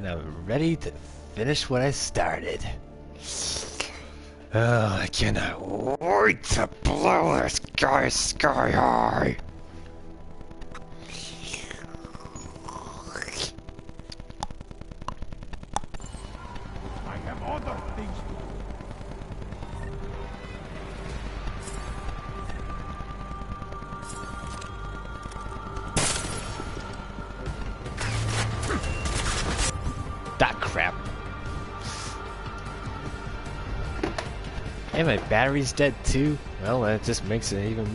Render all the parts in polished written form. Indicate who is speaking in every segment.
Speaker 1: and I'm ready to finish what I started. Oh, I cannot wait to blow this guy sky high.
Speaker 2: I have other things to do.
Speaker 1: That crap. And my battery's dead too. Well, that just makes it even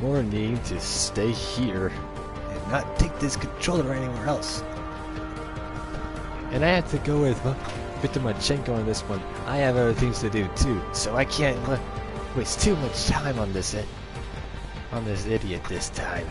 Speaker 1: more need to stay here and not take this controller anywhere else. And I have to go with Vitamachenko on this one. I have other things to do too, so I can't waste too much time on this idiot this time.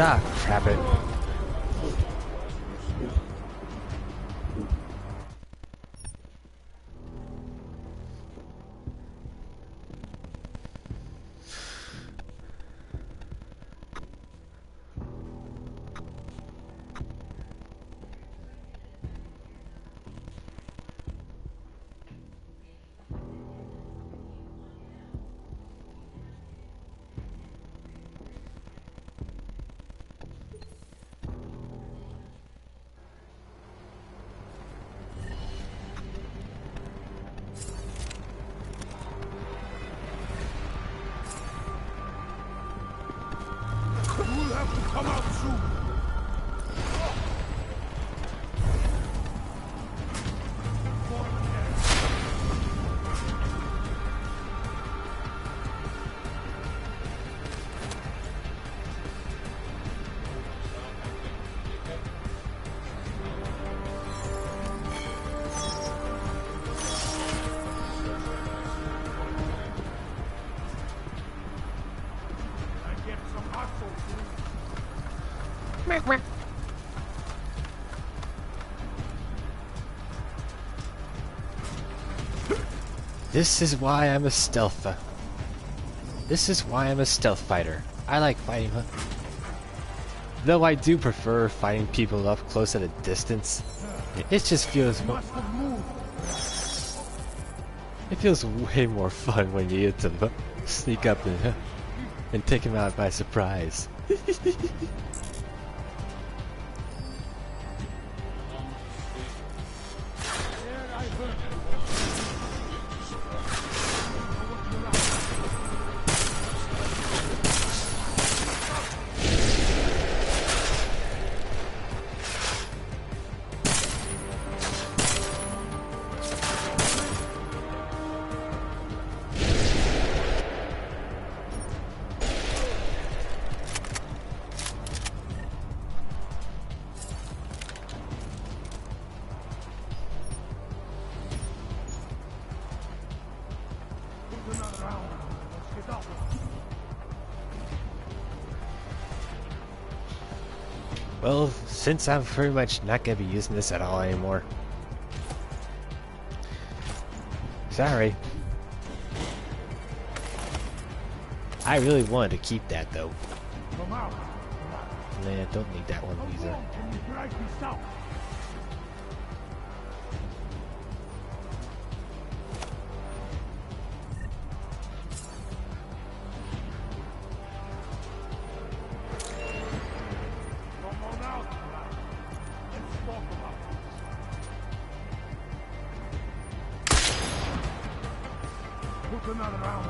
Speaker 1: Ah, crap it.
Speaker 2: You'll have to come out soon.
Speaker 1: This is why I'm a stealth. This is why I'm a stealth fighter. I like fighting, though I do prefer fighting people up close at a distance. It just feels way more fun when you get to sneak up and take him out by surprise. Well, since I'm pretty much not gonna be using this at all anymore. Sorry. I really wanted to keep that though. Nah, don't need that one either.
Speaker 2: Another round.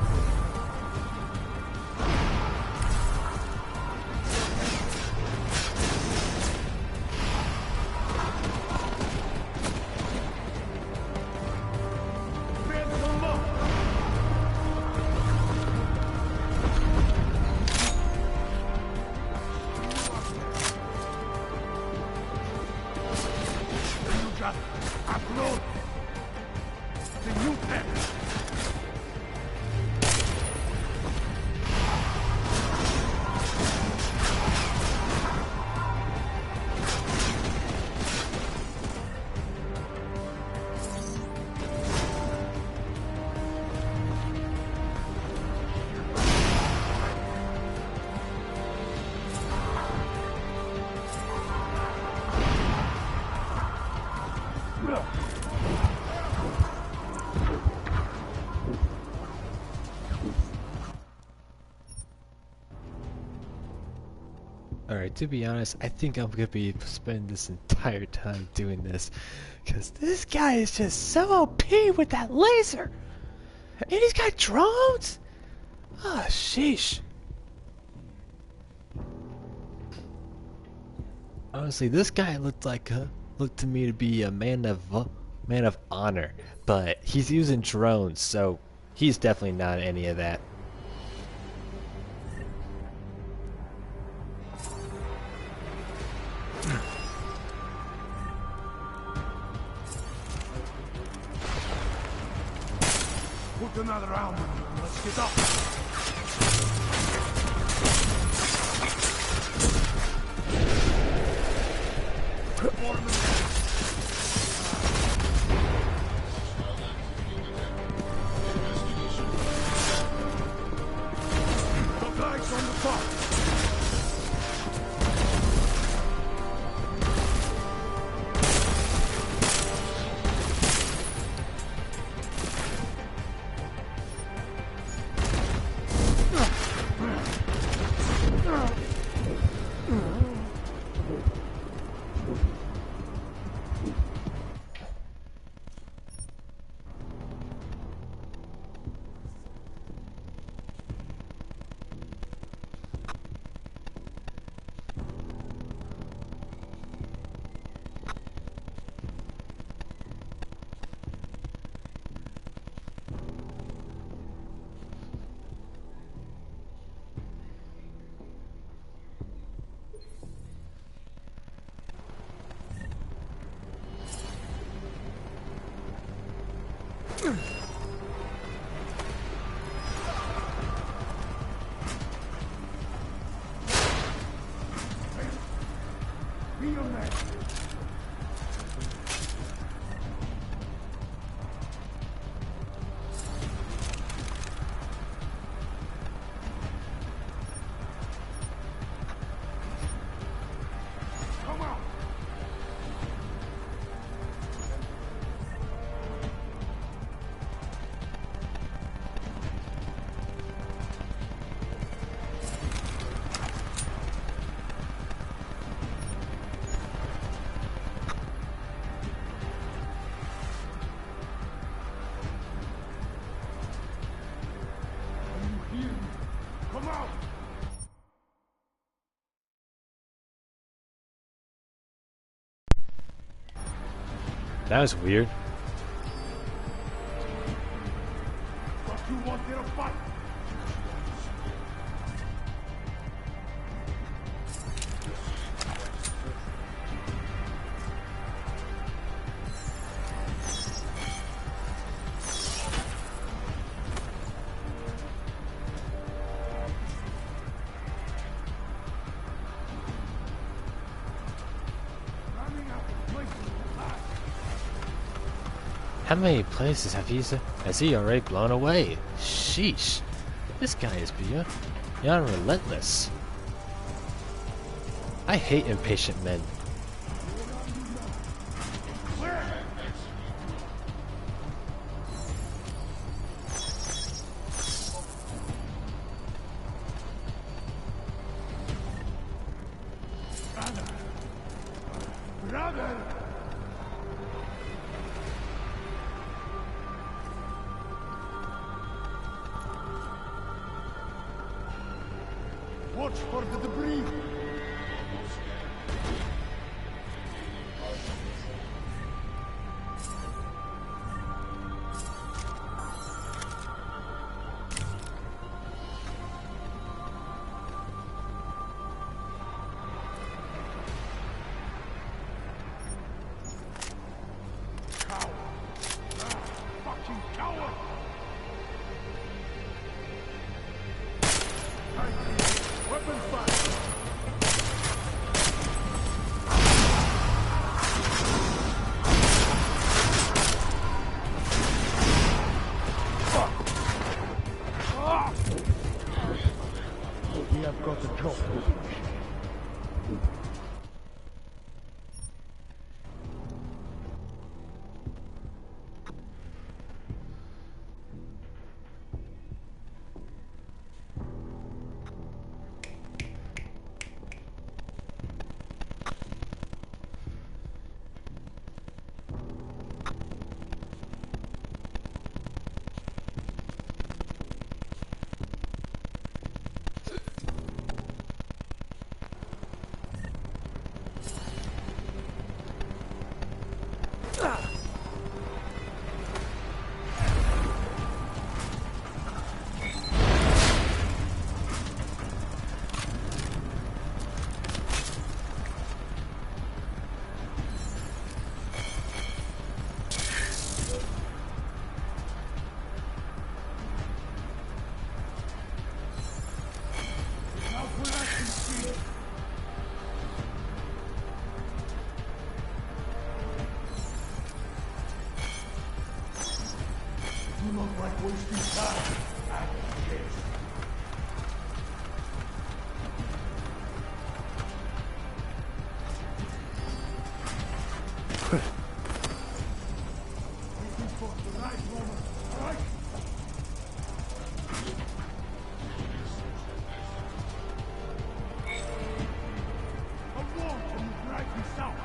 Speaker 2: just upload the new text.
Speaker 1: Alright, to be honest, I think I'm gonna be spending this entire time doing this. Because this guy is just so OP with that laser! And he's got drones? Ah, sheesh. Honestly, this guy looked to me to be a man of honor. But he's using drones, so he's definitely not any of that.
Speaker 2: Put another round. Let's get up. The guys on the top. Be your man. Come on. Come out!
Speaker 1: That was weird.
Speaker 2: What you want in a fight? Running out of places to hide.
Speaker 1: How many places has he already blown away? Sheesh. This guy is beyond relentless. I hate impatient men.
Speaker 2: Brother! Watch for the debris! not like wasting time. Yes. Waiting for the right moment, right? A war from the drive me south.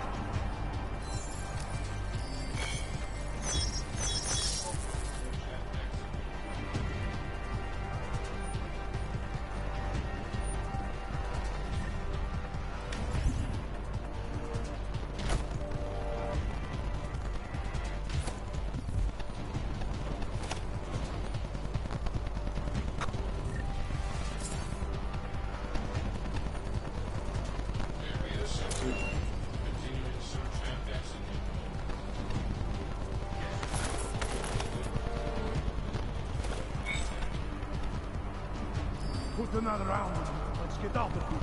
Speaker 2: Put another round on it. Let's get out of here.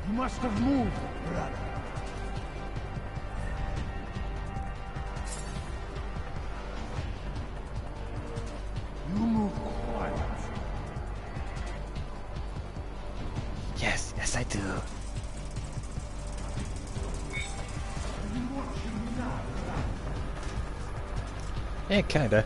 Speaker 2: You must have moved, brother. You move quiet.
Speaker 1: Yes, yes I do.
Speaker 2: Are you watching me now, brother?
Speaker 1: Yeah, kinda.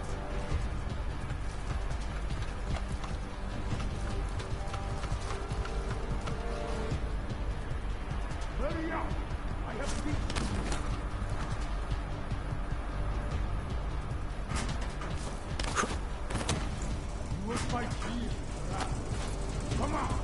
Speaker 2: Hurry up! I have seen you will fight here, brother. Come on!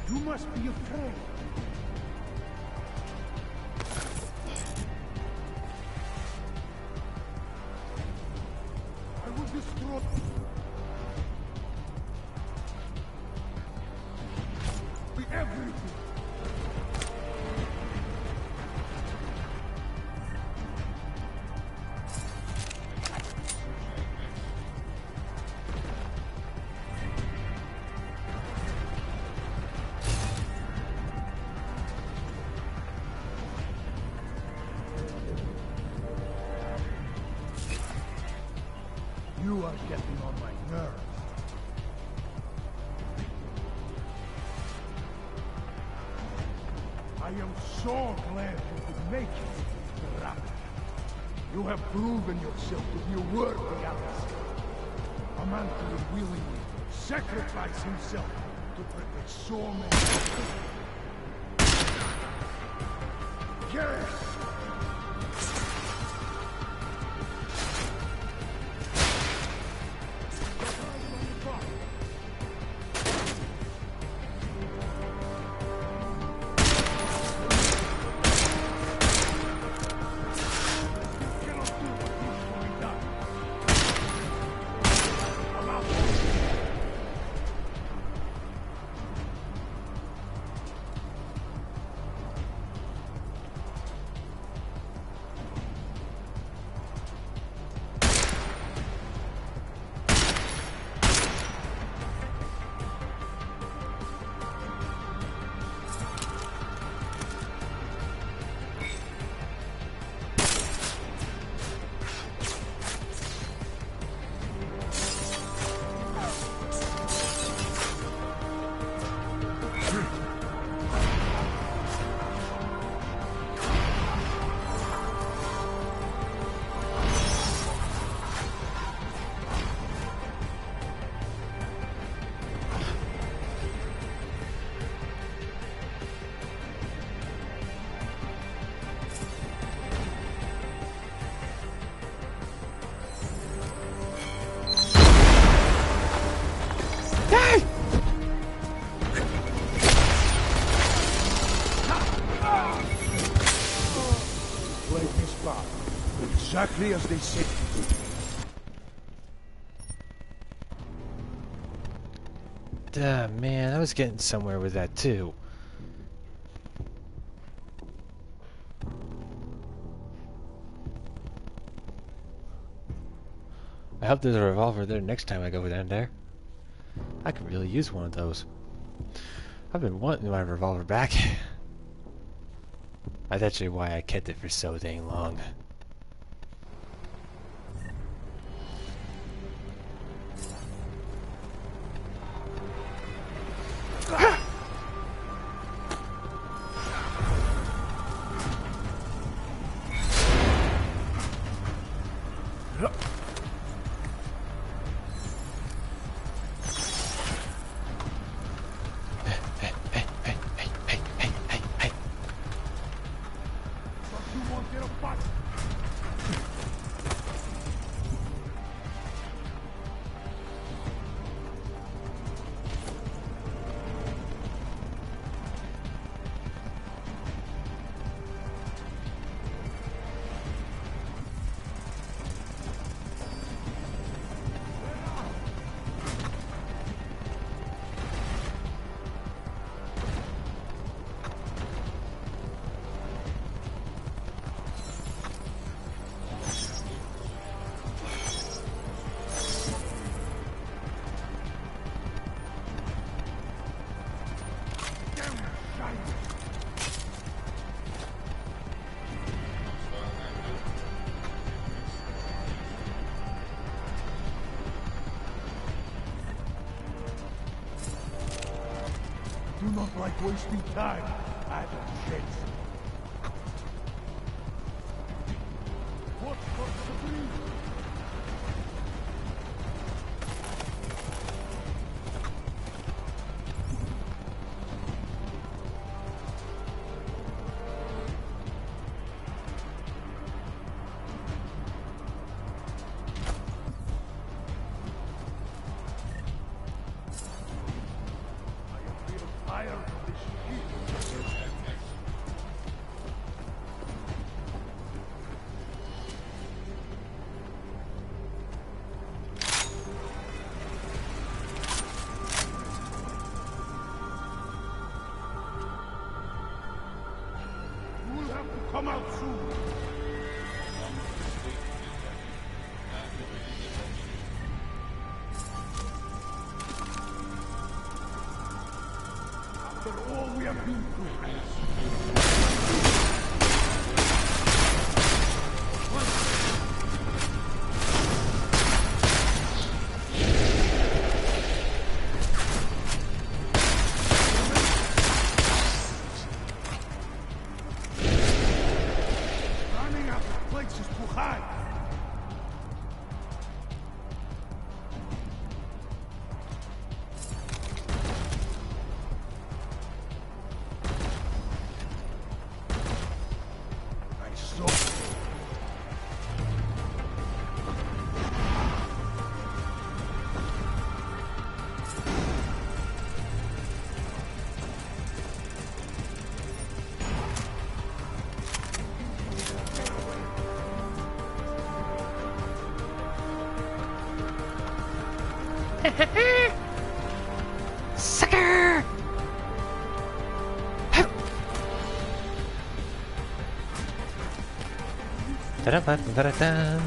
Speaker 2: You must be afraid. I will destroy everything. You are getting on my nerves. I am so glad you could make it, brother. You have proven yourself to be a worthy adversary. A man who would willingly sacrifice himself to protect so many. Yes!
Speaker 1: Hey!
Speaker 2: Played this spot exactly as they said.
Speaker 1: Duh, man, I was getting somewhere with that too. I hope there's a revolver there next time I go down there. I could really use one of those. I've been wanting my revolver back. That's actually why I kept it for so dang long.
Speaker 2: You won't get a fight. Do not like wasting time, Adam Shades. What for the breeze? I feel fire from this heat. You will have to come out soon. After all we have been through. Running out of places to hide. I saw.
Speaker 1: Sucker! Da-da-ba-da-da-da.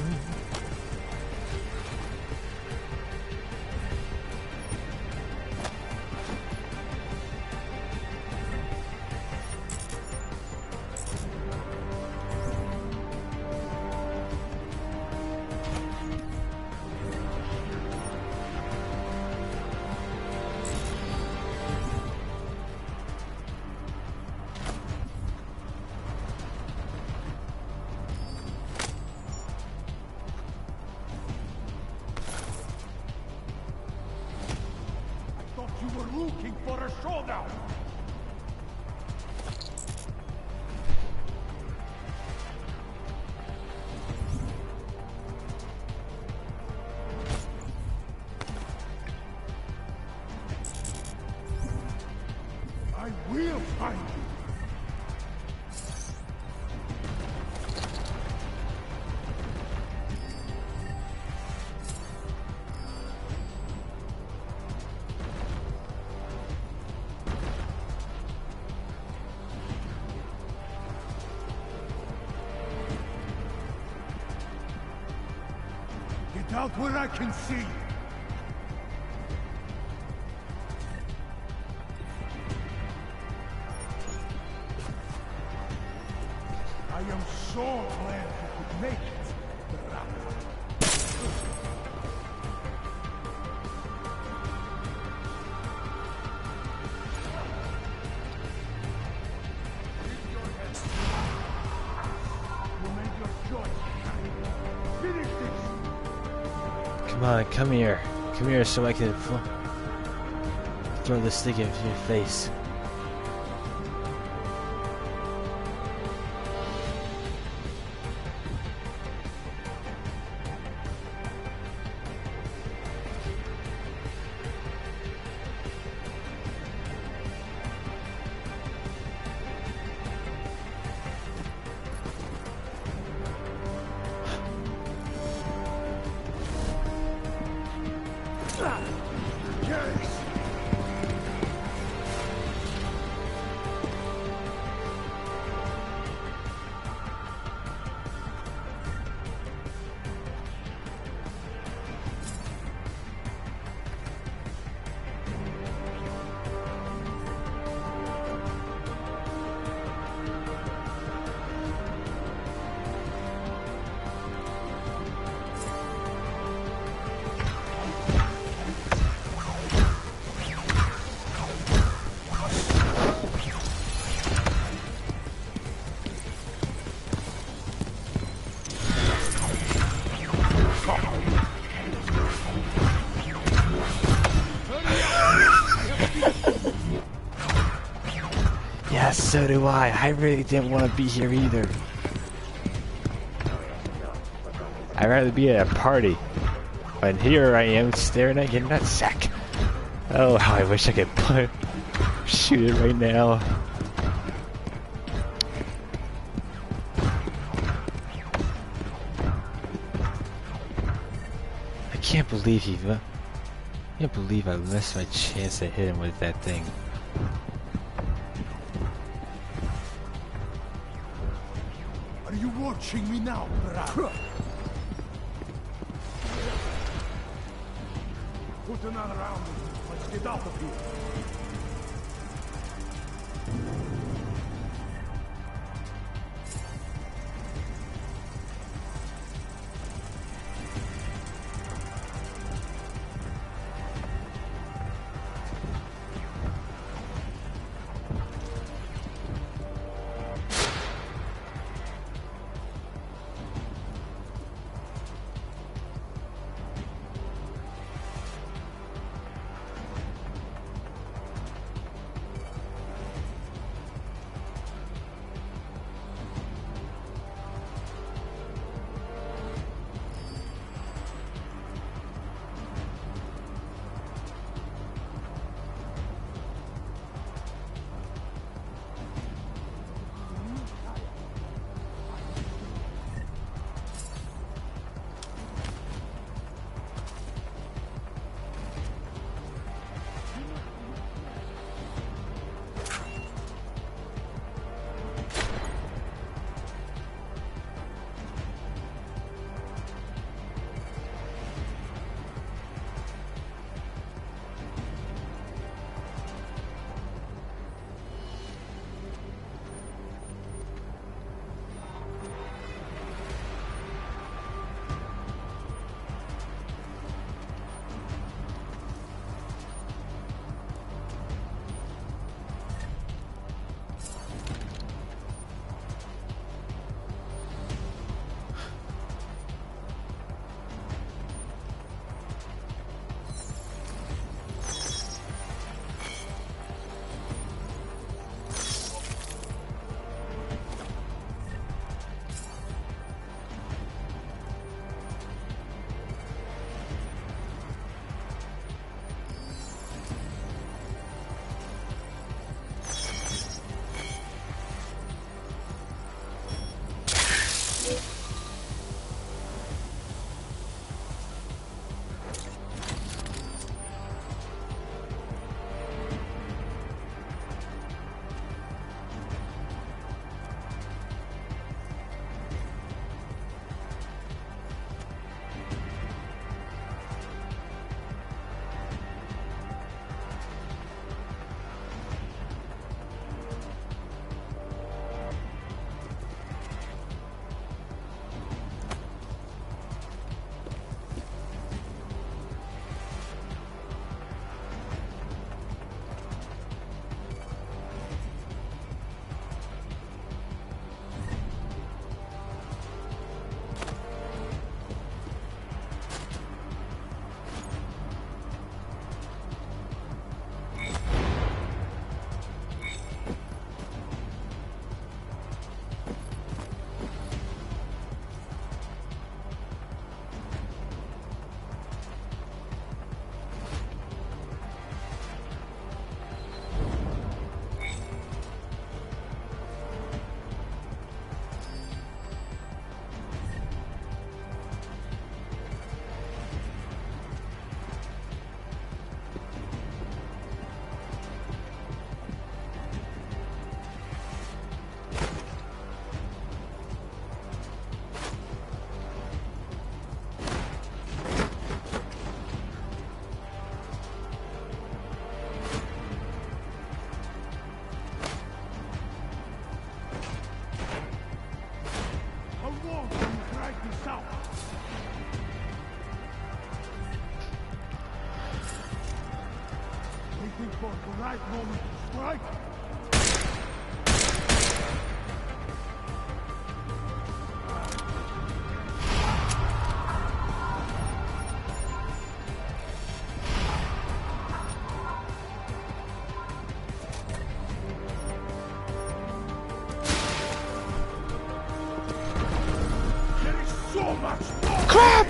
Speaker 2: I thought you were looking for a showdown. We'll find you. Get out where I can see. I am so glad you could make it, Raptor. You made your choice. Finish this.
Speaker 1: Come on, come here. Come here so I can throw this stick into your face.
Speaker 2: Yes.
Speaker 1: Yeah, so do I. I really didn't want to be here either. I'd rather be at a party. But here I am staring at your nutsack. Oh, how I wish I could shoot it right now. I can't believe I missed my chance to hit him with that thing.
Speaker 2: Are you watching me now, Raptor? Put another round. Let's get out of here. for the right moment to strike. There is so much more.
Speaker 1: Crap!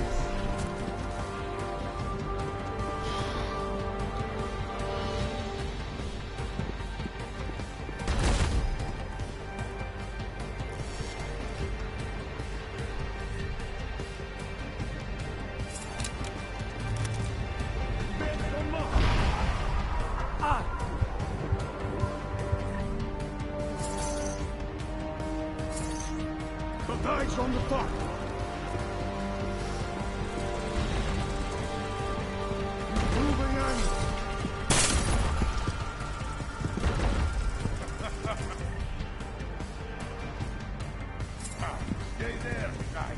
Speaker 2: The dice on the top. Improving animal. Stay there, guy.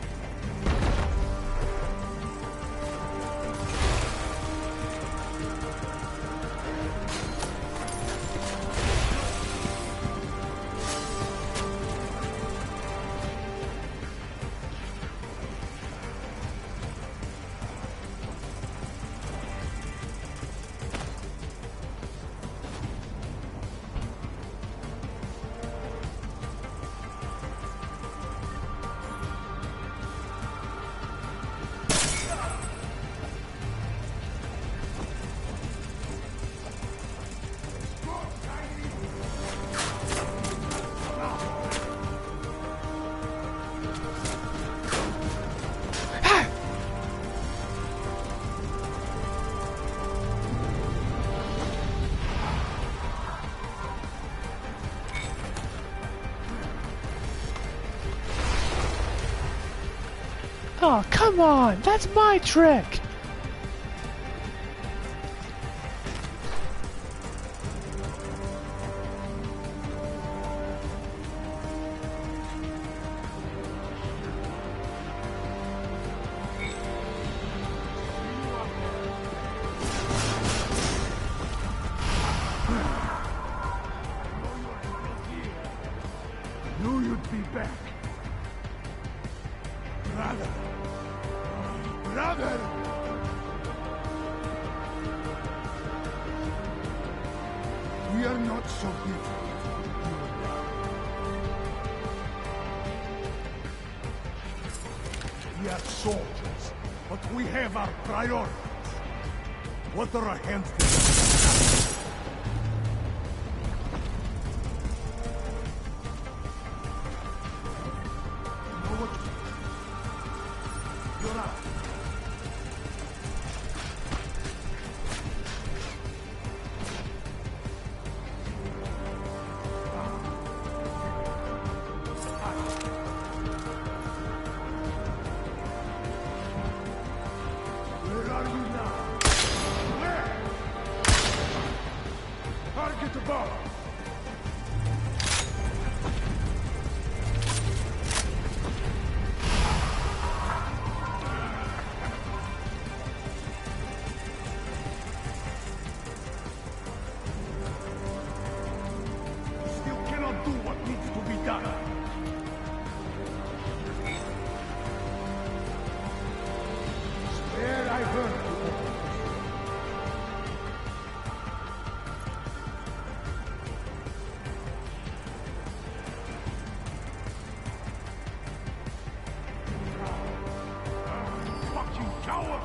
Speaker 1: Oh, come on! That's my trick!
Speaker 2: Knew you'd be back. Brother. Brother! We are not so different, you and I. We are soldiers, but we have our priorities. What are our hands to do? You know what? You're out. Where are you now? Where? Target above. Still cannot do what needs to be done. Swear I heard you. Fucking coward!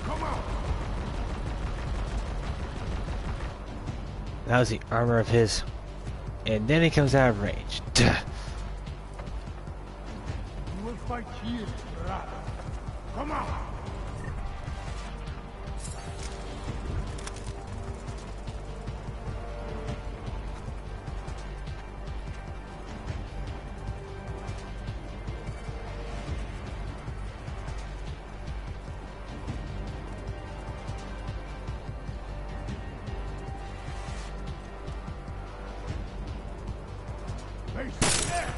Speaker 2: Come out!
Speaker 1: That was the armor of his. And then he comes out of range. Duh.
Speaker 2: You will fight here, brother. Come out! Face there!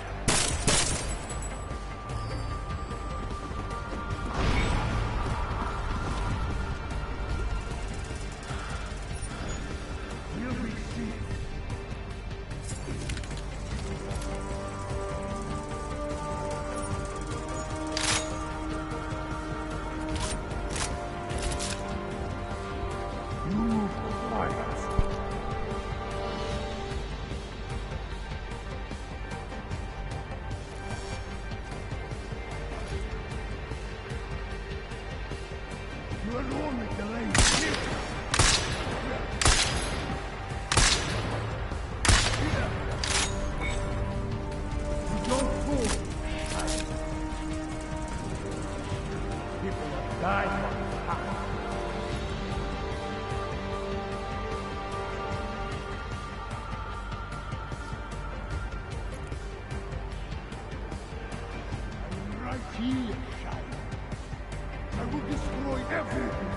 Speaker 2: Die for power. I'm right here, Shire. I will destroy everything.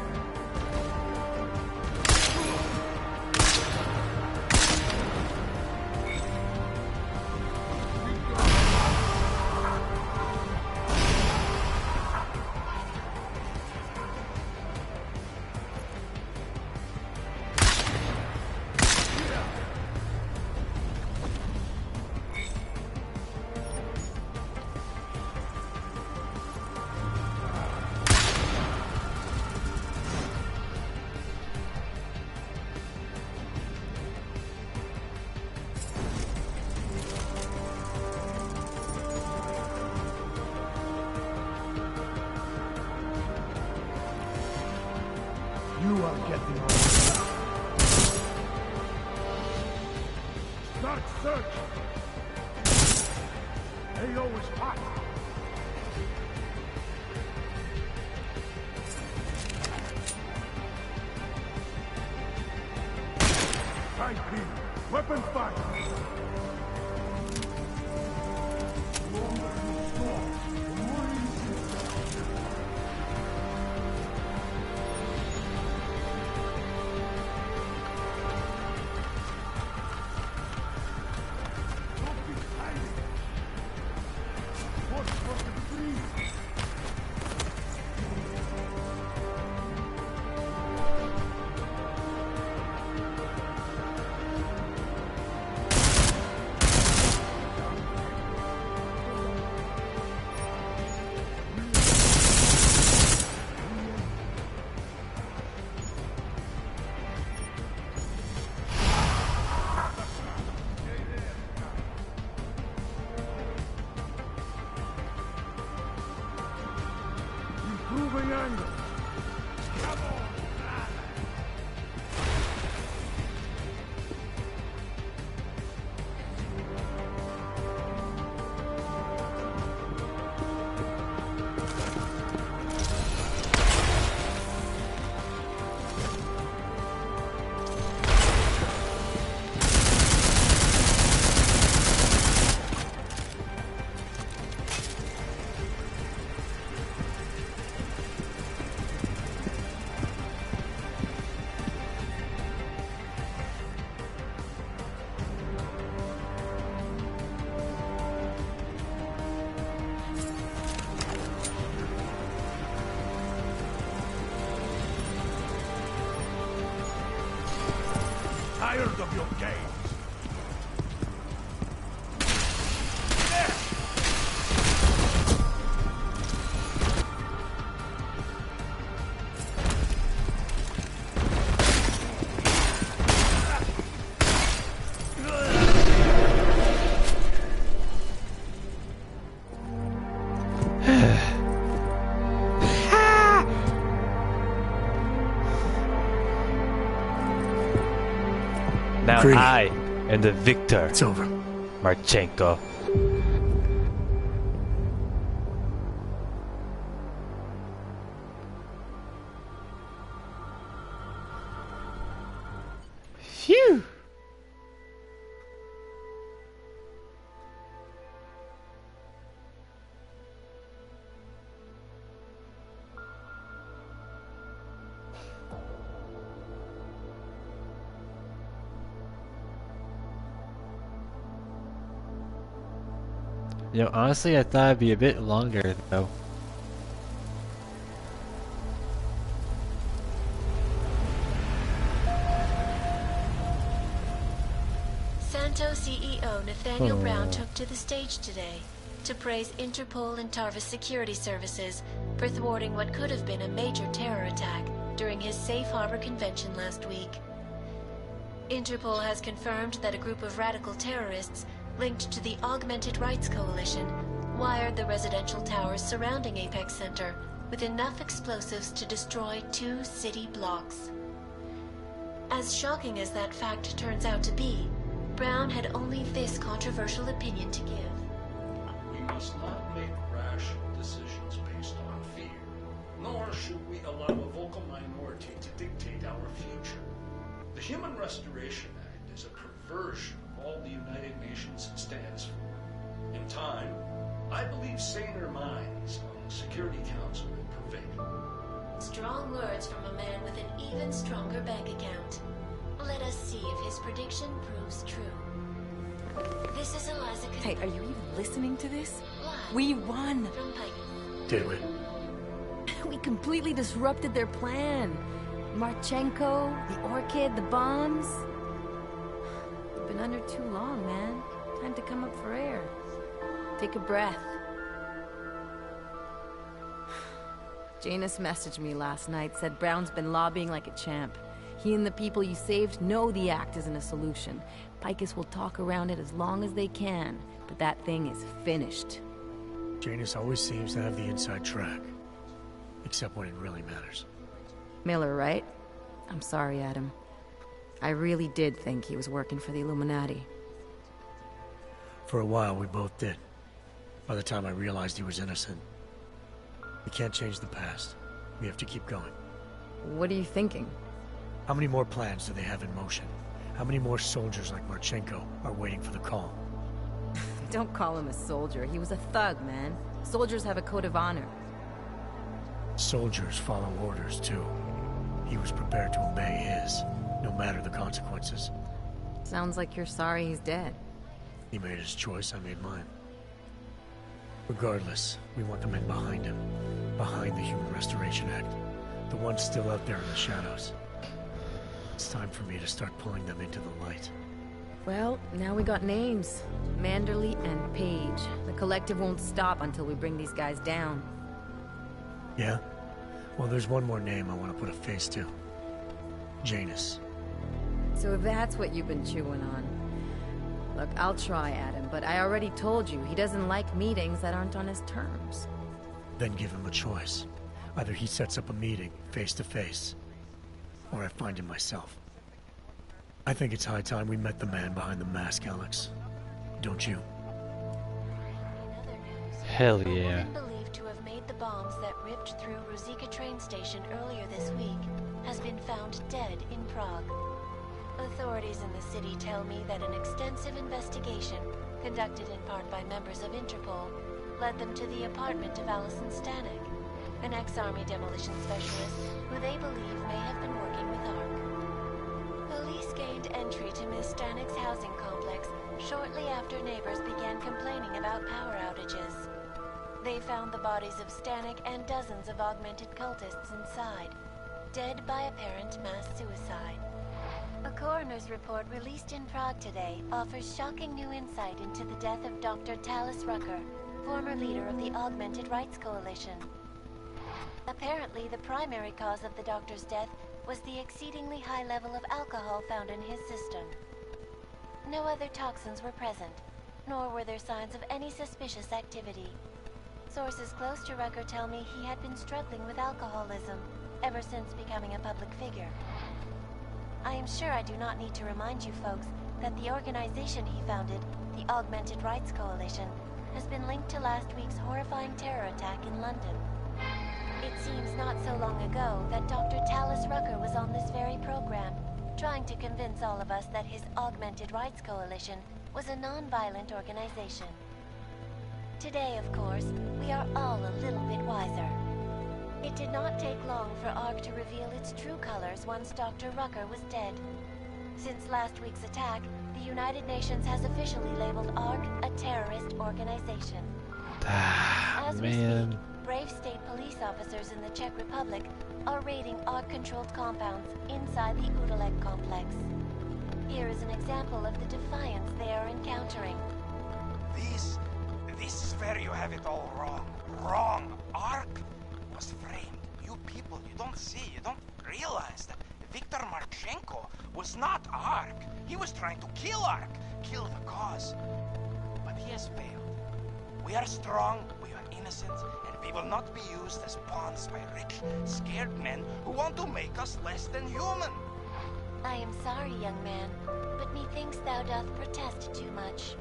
Speaker 2: You are getting on. Start search. AO is hot. Tight beam. Weapon fire. The longer you stall, the more easy. Improving angle. Come on. Tired of your games.
Speaker 1: Now
Speaker 3: Kree.
Speaker 1: I am the victor,
Speaker 3: It's over.
Speaker 1: Marchenko. Phew! You know, honestly, I thought it'd be a bit longer, though.
Speaker 4: Santo CEO Nathaniel Brown took to the stage today to praise Interpol and Tarvis security services for thwarting what could have been a major terror attack during his Safe Harbor convention last week. Interpol has confirmed that a group of radical terrorists linked to the Augmented Rights Coalition wired the residential towers surrounding Apex Center with enough explosives to destroy 2 city blocks. As shocking as that fact turns out to be, Brown had only this controversial opinion to give.
Speaker 5: We must not make rash decisions based on fear, nor should
Speaker 3: Human Restoration Act is a perversion of all the United Nations stands for. In time, I believe saner minds on the Security Council will prevail.
Speaker 4: Strong words from a man with an even stronger bank account. Let us see if his prediction proves true. This is Eliza.
Speaker 5: Hey, are you even listening to this?
Speaker 4: Live
Speaker 5: We won!
Speaker 4: from Pike.
Speaker 6: Did we?
Speaker 5: We completely disrupted their plan. Marchenko, the orchid, the bombs. You've been under too long, man. Time to come up for air. Take a breath. Janus messaged me last night, said Brown's been lobbying like a champ. He and the people you saved know the act isn't a solution. Picus will talk around it as long as they can, but that thing is finished.
Speaker 6: Janus always seems to have the inside track. Except when it really matters.
Speaker 5: Miller, right? I'm sorry, Adam. I really did think he was working for the Illuminati.
Speaker 6: For a while, we both did. By the time I realized he was innocent. We can't change the past. We have to keep going.
Speaker 5: What are you thinking?
Speaker 6: How many more plans do they have in motion? How many more soldiers like Marchenko are waiting for the call?
Speaker 5: Don't call him a soldier. He was a thug, man. Soldiers have a code of honor.
Speaker 6: Soldiers follow orders, too. He was prepared to obey his, no matter the consequences.
Speaker 5: Sounds like you're sorry he's dead.
Speaker 6: He made his choice, I made mine. Regardless, we want the men behind him. Behind the Human Restoration Act. The ones still out there in the shadows. It's time for me to start pulling them into the light.
Speaker 5: Well, now we got names. Manderley and Page. The collective won't stop until we bring these guys down.
Speaker 6: Yeah? Well, there's one more name I want to put a face to. Janus.
Speaker 5: So that's what you've been chewing on. Look, I'll try, Adam, but I already told you, he doesn't like meetings that aren't on his terms.
Speaker 6: Then give him a choice. Either he sets up a meeting, face to face, or I find him myself. I think it's high time we met the man behind the mask, Alex. Don't you?
Speaker 4: In other news,
Speaker 1: Hell
Speaker 4: a
Speaker 1: yeah.
Speaker 4: woman believed to have made the bombs that ripped through Ruzicka train station earlier this week has been found dead in Prague. Authorities in the city tell me that an extensive investigation, conducted in part by members of Interpol, led them to the apartment of Alison Stanek, an ex-army demolition specialist who they believe may have been working with ARC. Police gained entry to Ms. Stanek's housing complex shortly after neighbors began complaining about power outages. They found the bodies of Stanek and dozens of augmented cultists inside, dead by apparent mass suicide. A coroner's report released in Prague today offers shocking new insight into the death of Dr. Talis Rucker, former leader of the Augmented Rights Coalition. Apparently, the primary cause of the doctor's death was the exceedingly high level of alcohol found in his system. No other toxins were present, nor were there signs of any suspicious activity. Sources close to Rucker tell me he had been struggling with alcoholism ever since becoming a public figure. I am sure I do not need to remind you folks that the organization he founded, the Augmented Rights Coalition, has been linked to last week's horrifying terror attack in London. It seems not so long ago that Dr. Talis Rucker was on this very program, trying to convince all of us that his Augmented Rights Coalition was a non-violent organization. Today, of course, we are all a little bit wiser. It did not take long for ARC to reveal its true colors once Dr. Rucker was dead. Since last week's attack, the United Nations has officially labeled ARC a terrorist organization. As we speak, brave state police officers in the Czech Republic are raiding ARC-controlled compounds inside the Udalek complex. Here is an example of the defiance they are encountering.
Speaker 7: This is where you have it all wrong. Wrong. ARC was framed. You people, you don't see, you don't realize that Viktor Marchenko was not ARC. He was trying to kill ARC, kill the cause. But he has failed. We are strong, we are innocent, and we will not be used as pawns by rich, scared men who want to make us less than human.
Speaker 4: I am sorry, young man, but methinks thou doth protest too much.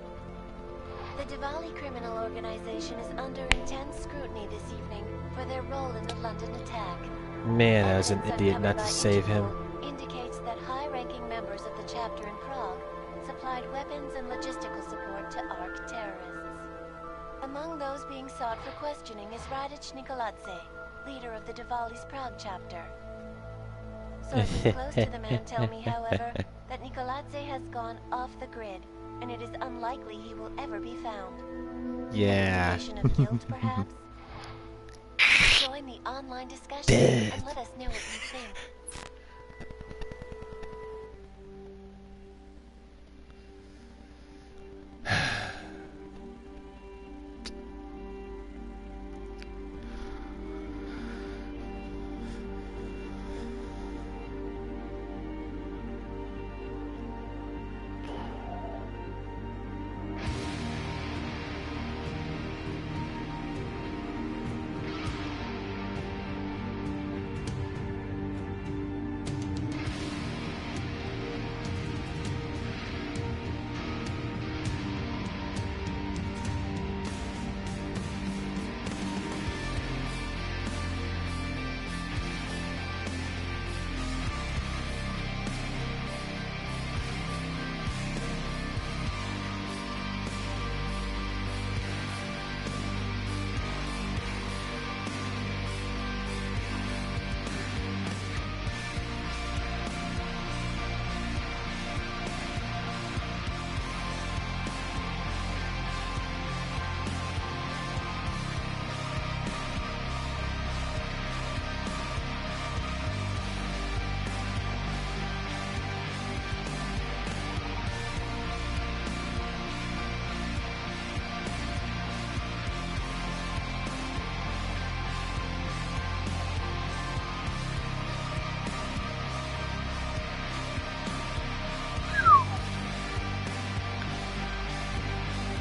Speaker 4: The Diwali criminal organization is under intense scrutiny this evening for their role in the London attack.
Speaker 1: Man, I was an
Speaker 4: Evidence
Speaker 1: idiot not
Speaker 4: uncovered
Speaker 1: to
Speaker 4: by
Speaker 1: save him.
Speaker 4: Interpol indicates that high-ranking members chapter in Prague supplied weapons and logistical support to ARC terrorists. Among those being sought for questioning is Radich Nikoladze, leader of the Diwali's Prague chapter. Sources close to the man tell me, however, that Nikoladze has gone off the grid, and it is unlikely he will ever be found.
Speaker 1: Yeah.
Speaker 4: An indication of guilt, perhaps? Join the online discussion
Speaker 1: Dead.
Speaker 4: and let us know what you think.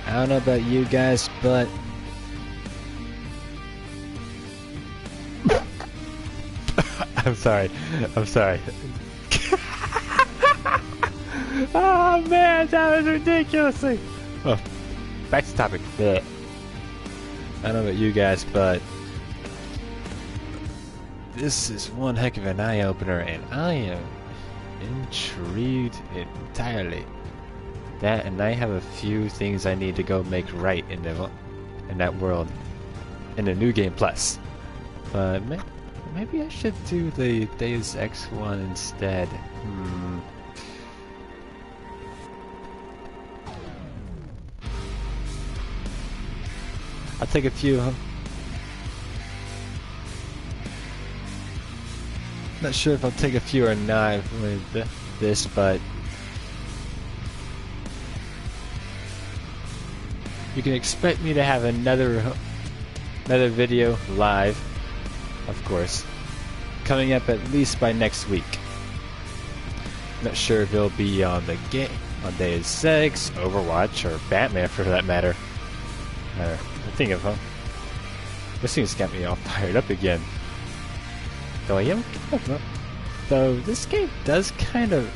Speaker 1: I don't know about you guys, but I'm sorry. Oh man, that was ridiculously. Oh, back to topic. Blech. I don't know about you guys, but this is one heck of an eye opener, and I am intrigued entirely. That, and I have a few things I need to go make right in that world, in the New Game Plus. But maybe I should do the Deus Ex one instead. I'll take a few. Not sure if I'll take a few or not with this, but you can expect me to have another video live, of course, coming up at least by next week. Not sure if it'll be on the game, on Deus Ex, Overwatch, or Batman for that matter. I think of this thing's got me all fired up again. Though this game does kind of.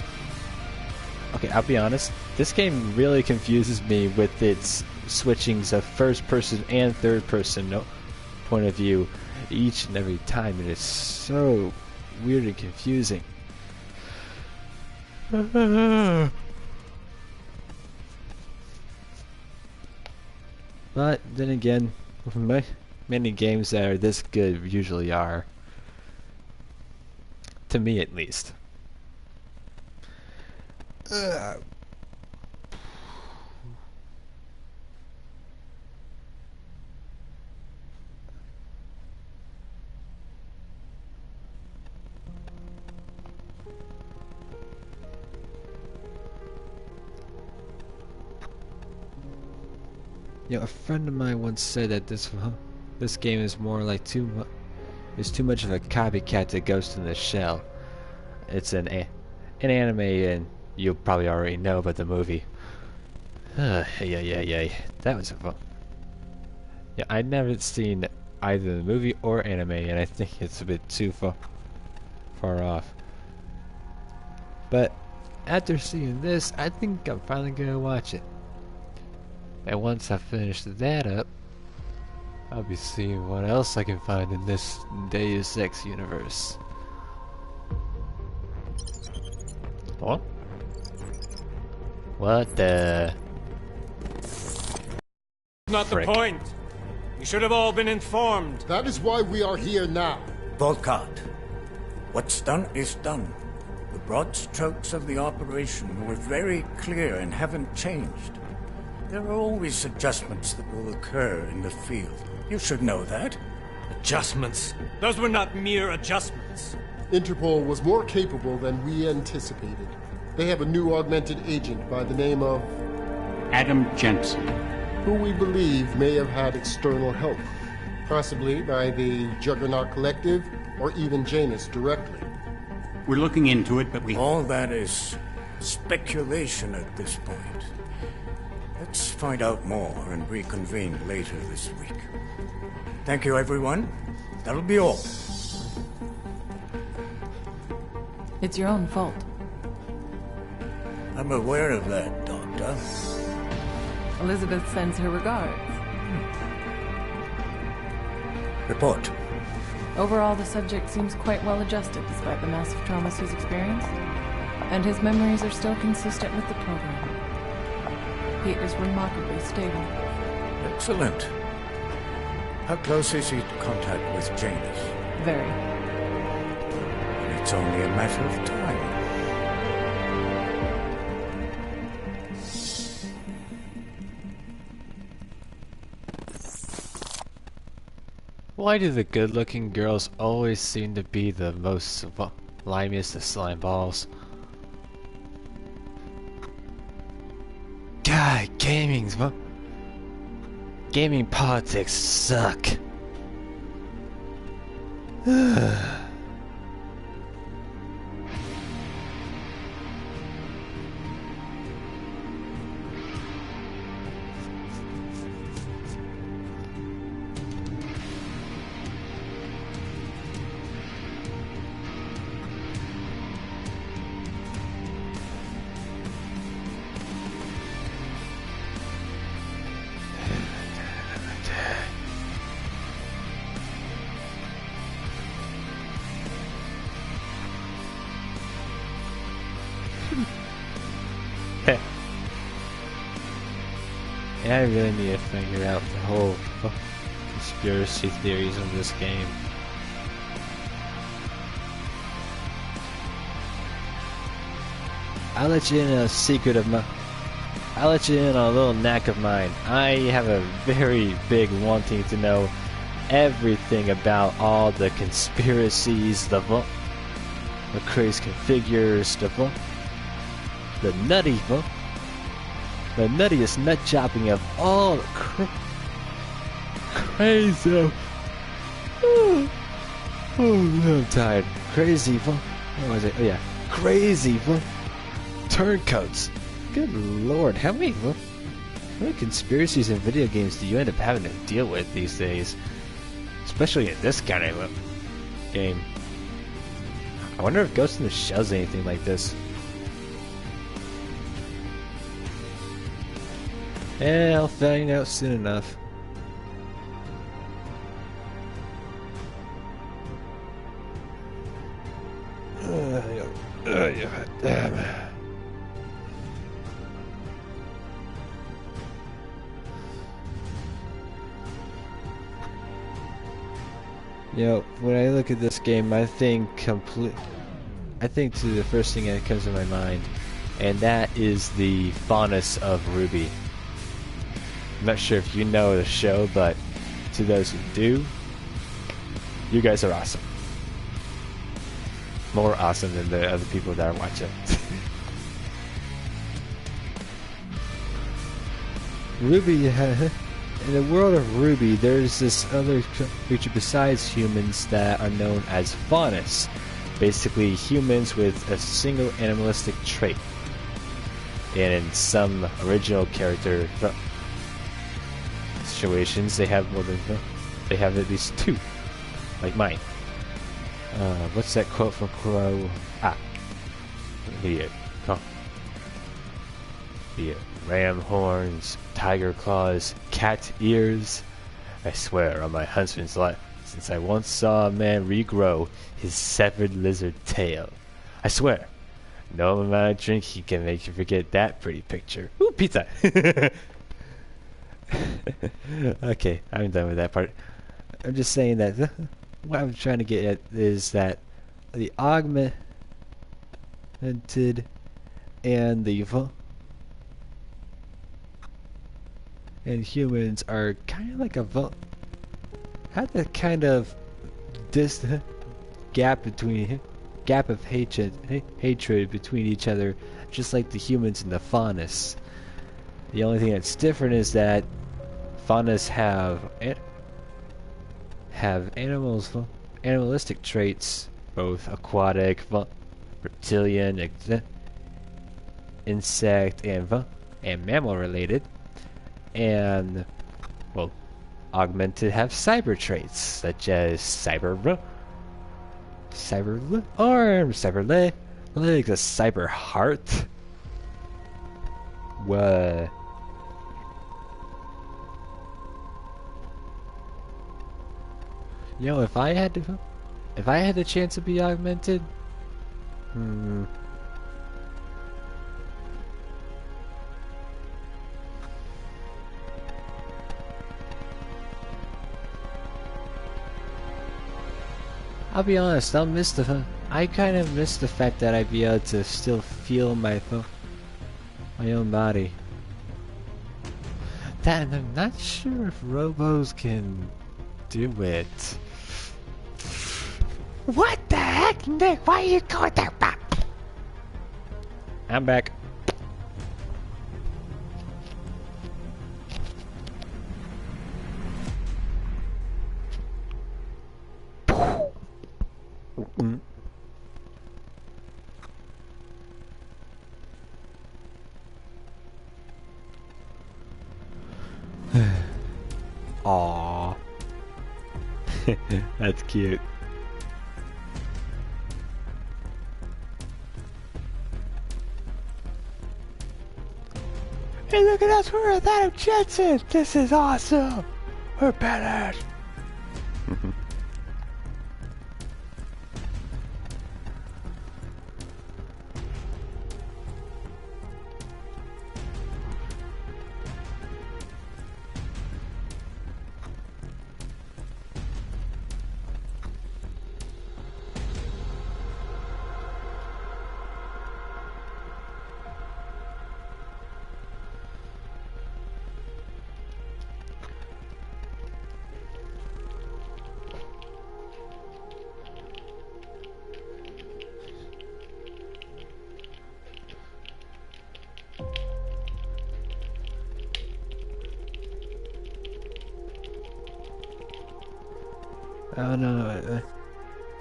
Speaker 1: Okay, I'll be honest. This game really confuses me with its switchings of first person and third person point of view each and every time. It is so weird and confusing. But then again, many games that are this good usually are. To me, at least. You know, a friend of mine once said that this game is more like too much of a copycat to Ghost in the Shell. It's an anime, and you probably already know about the movie. Yeah. That was fun. Yeah, I'd never seen either the movie or anime, and I think it's a bit too far off. But after seeing this, I think I'm finally gonna watch it. And once I finish that up, I'll be seeing what else I can find in this Deus Ex universe. What? What the...
Speaker 8: Not the
Speaker 1: Frick.
Speaker 8: point. You should have all been informed.
Speaker 2: That is why we are here now.
Speaker 9: Volkart, what's done is done. The broad strokes of the operation were very clear and haven't changed. There are always adjustments that will occur in the field. You should know that.
Speaker 8: Adjustments? Those were not mere adjustments.
Speaker 2: Interpol was more capable than we anticipated. They have a new augmented agent by the name of...
Speaker 10: Adam Jensen.
Speaker 2: who we believe may have had external help. Possibly by the Juggernaut Collective, or even Janus directly.
Speaker 10: We're looking into it, but we...
Speaker 9: All that is speculation at this point. Let's find out more and reconvene later this week. Thank you, everyone. That'll be all.
Speaker 5: It's your own fault.
Speaker 9: I'm aware of that, Doctor.
Speaker 5: Elizabeth sends her regards.
Speaker 9: Report.
Speaker 5: Overall, the subject seems quite well adjusted despite the massive traumas he's experienced, and his memories are still consistent with the program. He is remarkably stable.
Speaker 9: Excellent. How close is he to contact with Janus?
Speaker 5: Very.
Speaker 9: It's only a matter of time.
Speaker 1: Why do the good-looking girls always seem to be the most slimiest of slime balls? God, gaming politics suck. Yeah, I really need to figure out the whole conspiracy theories of this game. I'll let you in a secret of I'll let you in on a little knack of mine. I have a very big wanting to know everything about all the conspiracies, the crazy configures, the nuttiest nut chopping of all crazy. Oh, I'm tired. Crazy. What was it? Oh yeah, crazy turncoats. Good lord, how many conspiracies in video games do you end up having to deal with these days? Especially in this kind of game. I wonder if Ghost in the Shell's anything like this. Yeah, I'll find out soon enough. Damn. You know, when I look at this game, I think to the first thing that comes to my mind, and that is the faunus of Ruby. I'm not sure if you know the show, but to those who do, you guys are awesome. More awesome than the other people that are watching. Ruby, in the world of Ruby, there's this other creature besides humans that are known as faunus. Basically, humans with a single animalistic trait. And in some original character situations, they have more than they have at least two, like mine. What's that quote from Crow? Be it ram horns, tiger claws, cat ears. I swear on my husband's life, since I once saw a man regrow his severed lizard tail. I swear, No amount of drinking can make you forget that pretty picture. Ooh, pizza! Okay, I'm done with that part. I'm just saying that what I'm trying to get at is that the augmented and the and humans are kind of like have that kind of this gap of hatred between each other, just like the humans and the faunus. The only thing that's different is that faunus have animalistic traits, both aquatic, reptilian, insect, and mammal related, and well, augmented have cyber traits such as cyber arms, cyber legs, a cyber heart. What? You know, if I had the chance to be augmented, I'll be honest, I kind of miss the fact that I'd be able to still feel my own body. That, and I'm not sure if robos can do it. What the heck, Nick? Why are you going there? I'm back. Aww. That's cute. Hey, look at us, we're at Adam Jensen! This is awesome! We're badass!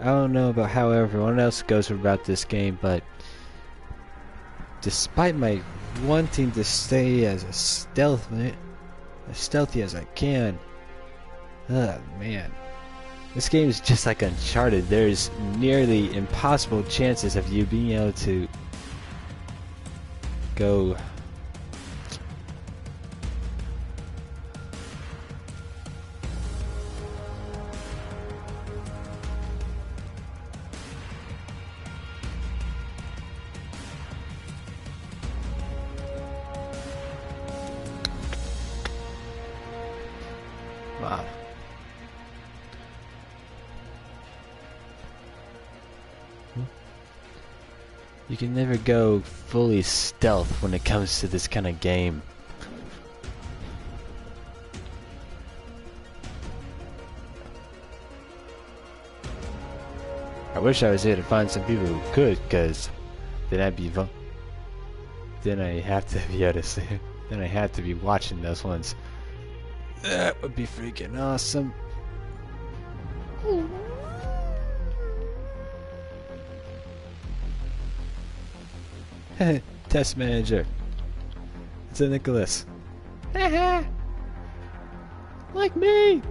Speaker 1: I don't know about how everyone else goes about this game, but despite my wanting to stay as stealthy as I can, oh man, this game is just like Uncharted. There's nearly impossible chances of you being able to go You can never go fully stealth when it comes to this kind of game. I wish I was here to find some people who could, cause then I'd be then I have to be able to see. Then I have to be watching those ones. That would be freaking awesome. Test manager. It's a Nicholas. Like me.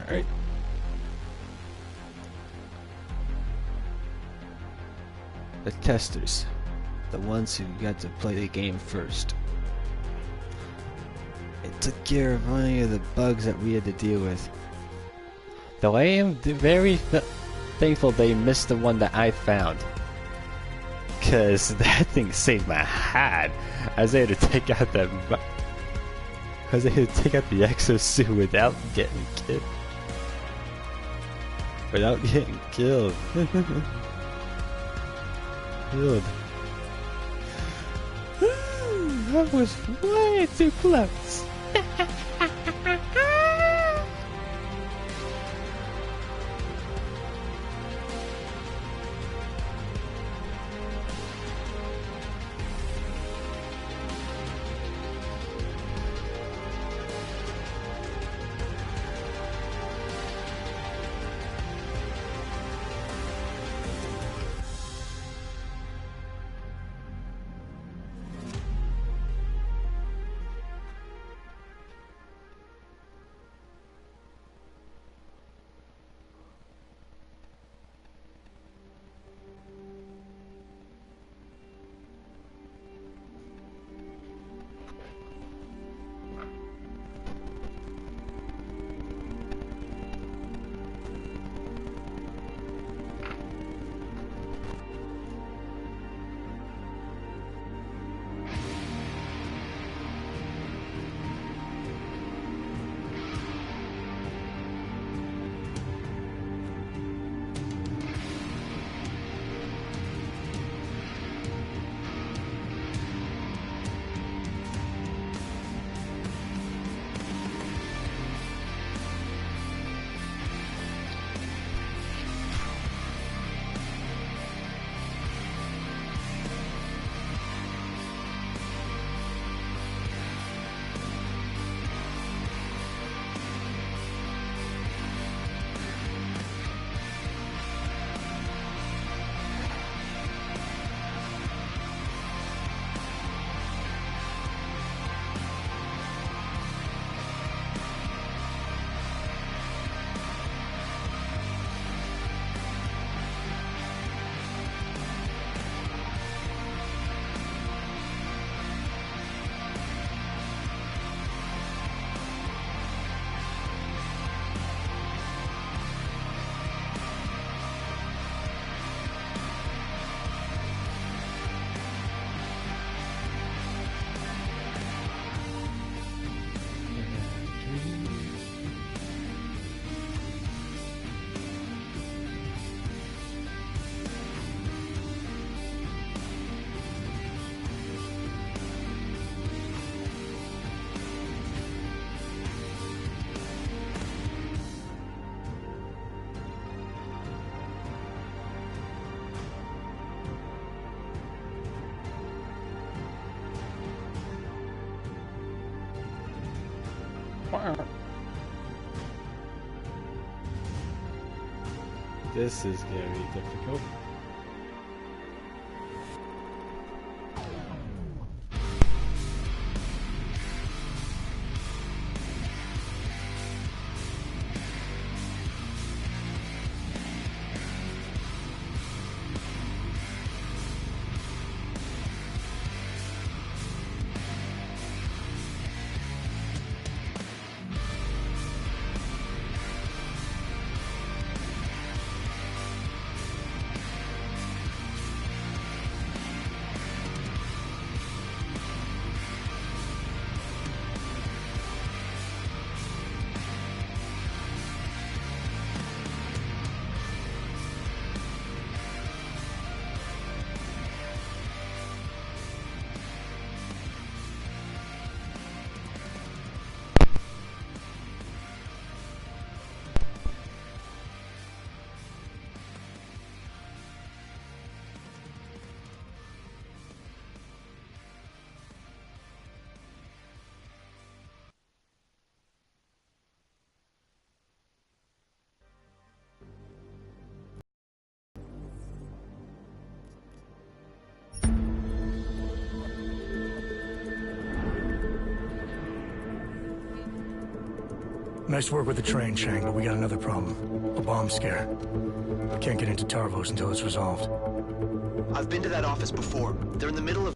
Speaker 1: Alright. The testers. The ones who got to play the game first. It took care of any of the bugs that we had to deal with. Though I am very thankful they missed the one that I found. Cause that thing saved my hide. I was able to take out the exosuit without getting killed. Without getting killed. That was way too close. This is gonna be difficult.
Speaker 6: Nice work with the train, Chang, but we got another problem. A bomb scare. We can't get into Tarvos until it's resolved.
Speaker 11: I've been to that office before. They're in the middle of...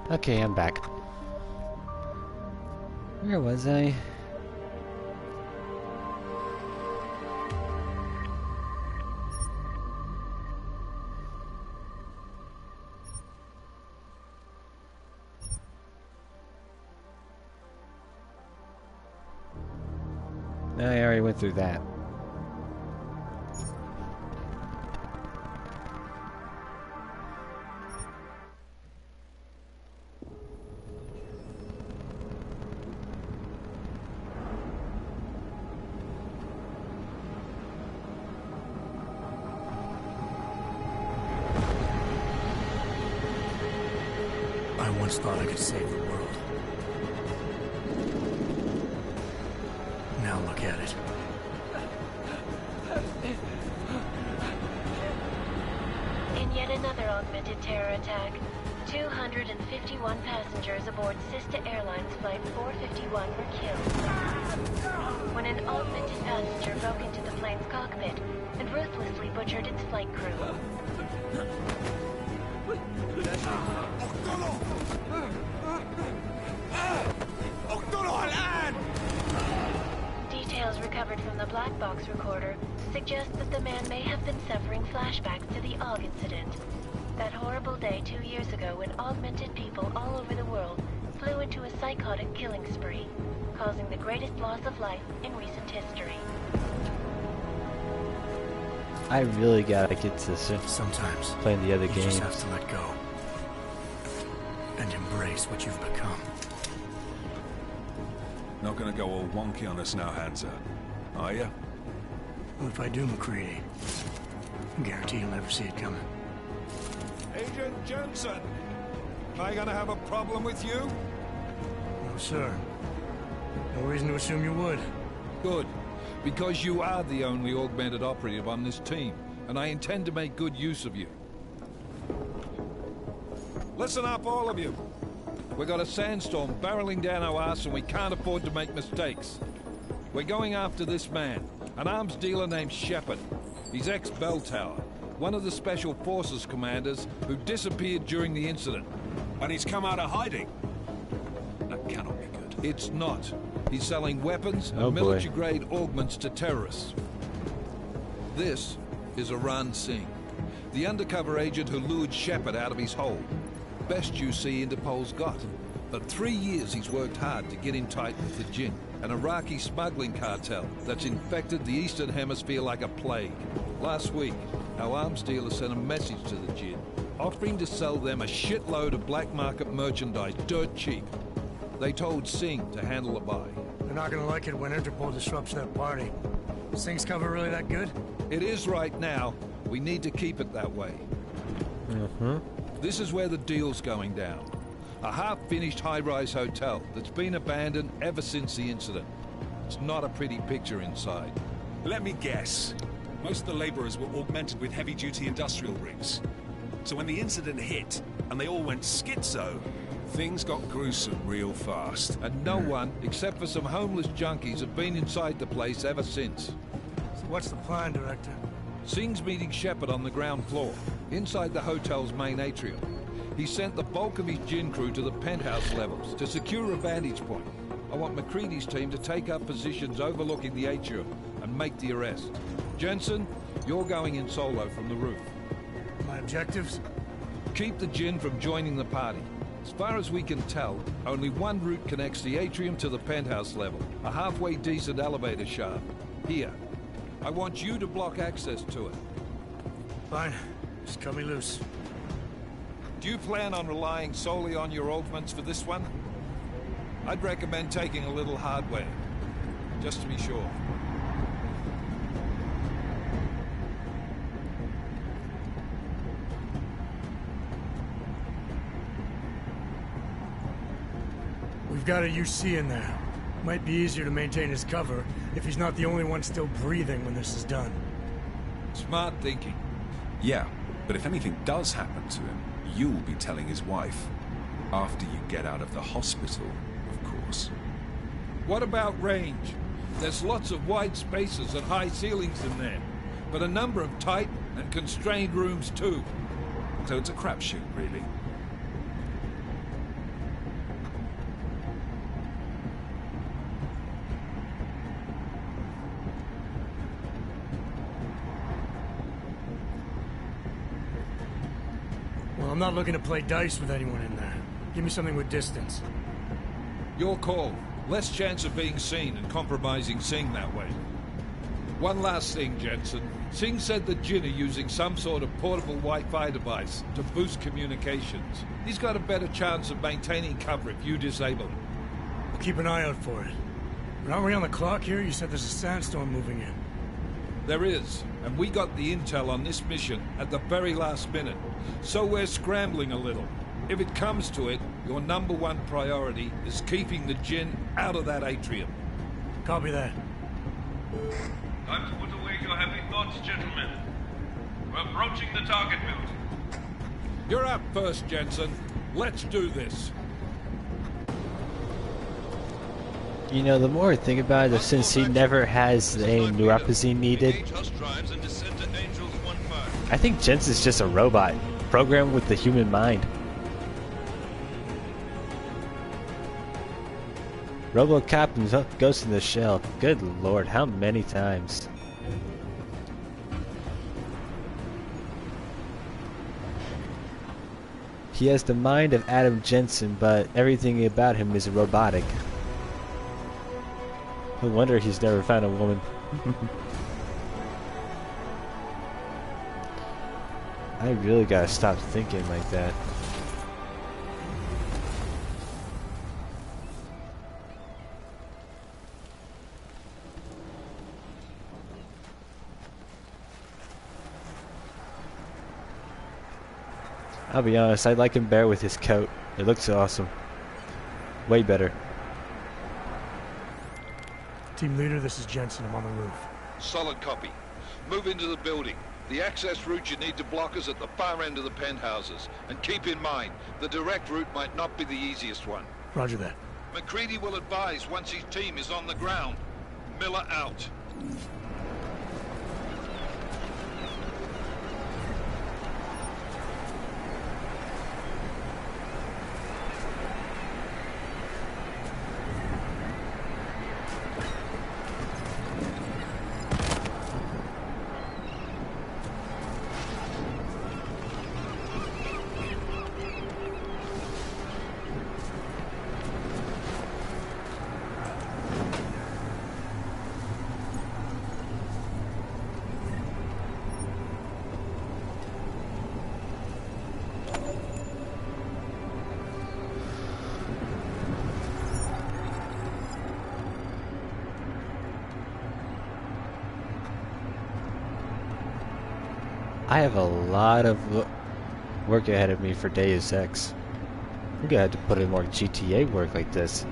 Speaker 1: Okay, I'm back. Where was I? I already went through that.
Speaker 6: I once thought I could save the world. Now look at it.
Speaker 4: In yet another augmented terror attack, 251 passengers aboard Sister Airlines Flight 451 were killed when an augmented passenger broke into the plane's cockpit and ruthlessly butchered its flight crew. Details recovered from the black box recorder suggest that the man may have been suffering flashbacks to the AUG incident. That horrible day 2 years ago when augmented people all over the world flew into a psychotic killing spree, causing the greatest loss of life in recent history.
Speaker 1: I really gotta get to
Speaker 6: sometimes
Speaker 1: playing the other
Speaker 6: you
Speaker 1: games.
Speaker 6: just have to let go and embrace what you've become.
Speaker 12: Not gonna go all wonky on us now, Hansa, are you?
Speaker 6: Well, if I do, McCready, I guarantee you'll never see it coming.
Speaker 12: Agent Jensen! Am I gonna have a problem with you?
Speaker 6: No, sir. No reason to assume you would.
Speaker 12: Good. Because you are the only augmented operative on this team, and I intend to make good use of you. Listen up, all of you. We got a sandstorm barreling down our arse and we can't afford to make mistakes. We're going after this man, an arms dealer named Shepard. He's ex-Bell Tower, one of the Special Forces commanders who disappeared during the incident.
Speaker 3: And he's come out of hiding.
Speaker 12: It's not. He's selling weapons
Speaker 1: Oh,
Speaker 12: and
Speaker 1: boy.
Speaker 12: military-grade augments to terrorists. This is Iran Singh, the undercover agent who lured Shepard out of his hole. Best you see Interpol's got. For 3 years he's worked hard to get in tight with the Jinn, an Iraqi smuggling cartel that's infected the Eastern Hemisphere like a plague. Last week, our arms dealer sent a message to the Jinn, offering to sell them a shitload of black market merchandise dirt cheap. They told Singh to handle the buy.
Speaker 6: They're not gonna like it when Interpol disrupts that party. Is Singh's cover really that good?
Speaker 12: It is right now. We need to keep it that way. This is where the deal's going down. A half-finished high-rise hotel that's been abandoned ever since the incident. It's not a pretty picture inside.
Speaker 13: Let me guess. Most of the laborers were augmented with heavy-duty industrial rigs. So when the incident hit, and they all went schizo, things got gruesome real fast.
Speaker 12: And no one, except for some homeless junkies, have been inside the place ever since.
Speaker 6: So what's the plan, Director?
Speaker 12: Singh's meeting Shepard on the ground floor, inside the hotel's main atrium. He sent the bulk of his Jinn crew to the penthouse levels to secure a vantage point. I want McCready's team to take up positions overlooking the atrium and make the arrest. Jensen, you're going in solo from the roof.
Speaker 6: My objectives?
Speaker 12: Keep the Jinn from joining the party. As far as we can tell, only one route connects the atrium to the penthouse level, a halfway decent elevator shaft. Here. I want you to block access to it.
Speaker 6: Fine. Just cut me loose.
Speaker 12: Do you plan on relying solely on your augments for this one? I'd recommend taking a little hardware, just to be sure.
Speaker 6: We've got a UC in there. Might be easier to maintain his cover if he's not the only one still breathing when this is done.
Speaker 12: Smart thinking.
Speaker 13: Yeah, but if anything does happen to him, you'll be telling his wife. After you get out of the hospital, of course.
Speaker 12: What about range? There's lots of wide spaces and high ceilings in there, but a number of tight and constrained rooms too.
Speaker 13: So it's a crapshoot, really.
Speaker 6: Well, I'm not looking to play dice with anyone in there. Give me something with distance.
Speaker 12: Your call. Less chance of being seen and compromising Singh that way. One last thing, Jensen. Singh said the Jinn are using some sort of portable Wi-Fi device to boost communications. He's got a better chance of maintaining cover if you disable it.
Speaker 6: I'll keep an eye out for it. But aren't we on the clock here? You said there's a sandstorm moving in.
Speaker 12: There is, and we got the intel on this mission at the very last minute. So we're scrambling a little. If it comes to it, your #1 priority is keeping the Jinn out of that atrium.
Speaker 6: Copy that.
Speaker 14: Time to put away your happy thoughts, gentlemen. We're approaching the target building.
Speaker 12: You're up first, Jensen. Let's do this.
Speaker 1: You know, the more I think about it, since he never has the neuropathy needed, I think Jensen's just a robot, programmed with the human mind. RoboCop and Ghost in the Shell. Good lord, how many times? He has the mind of Adam Jensen, but everything about him is robotic. No wonder he's never found a woman. I really gotta stop thinking like that. I'll be honest, I like him better with his coat. It looks awesome. Way better.
Speaker 6: Team leader, this is Jensen. I'm on the roof.
Speaker 12: Solid copy. Move into the building. The access route you need to block is at the far end of the penthouses. And keep in mind, the direct route might not be the easiest one.
Speaker 6: Roger that.
Speaker 12: McCready will advise once his team is on the ground. Miller out.
Speaker 1: I have a lot of work ahead of me for Deus Ex. I'm gonna have to put in more GTA work like this.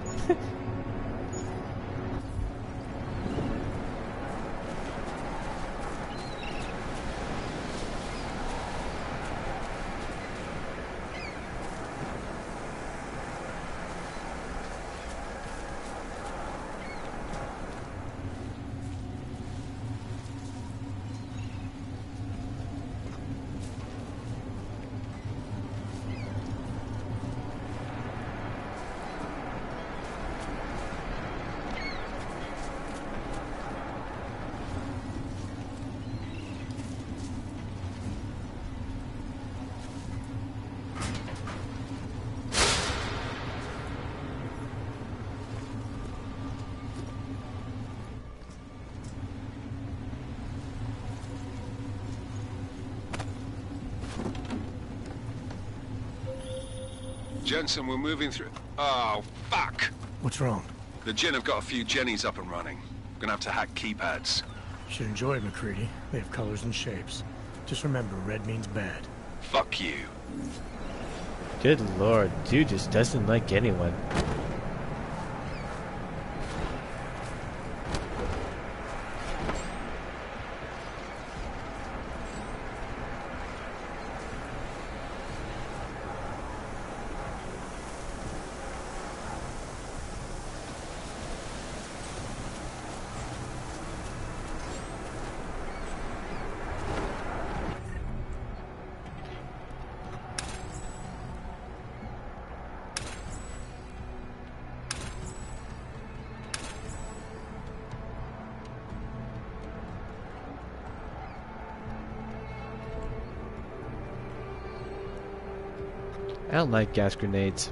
Speaker 13: Jensen, we're moving through... Oh, fuck!
Speaker 6: What's wrong?
Speaker 13: The Jinn have got a few Jennies up and running. We're gonna have to hack keypads.
Speaker 6: Should enjoy it, McCready. They have colors and shapes. Just remember, red means bad.
Speaker 13: Fuck you.
Speaker 1: Good lord, dude just doesn't like anyone. I don't like gas grenades.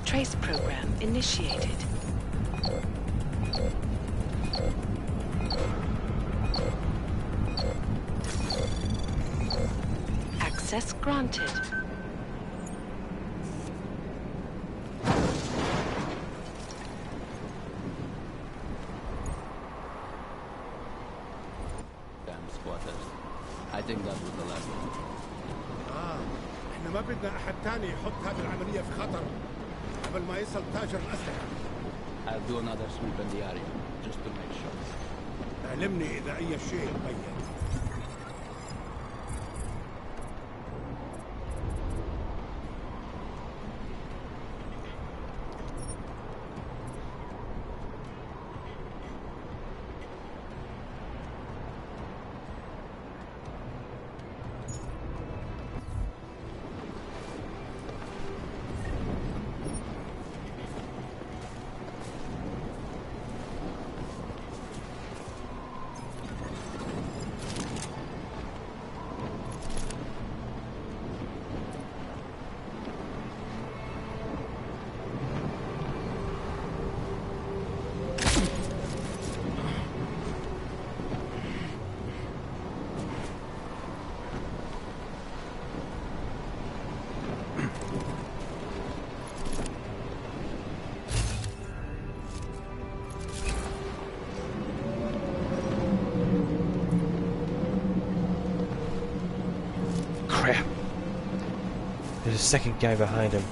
Speaker 15: Trace program initiated. Access granted.
Speaker 16: I think that was the last one.
Speaker 2: احنا ما بدنا احد تاني يحط هذه العملية في خطر قبل ما يصل تاجر الأسلحة.
Speaker 16: I'll do another sweep in the area, just to make sure.
Speaker 2: علمني إذا أي شيء تغير.
Speaker 1: Crap. There's a second guy behind him.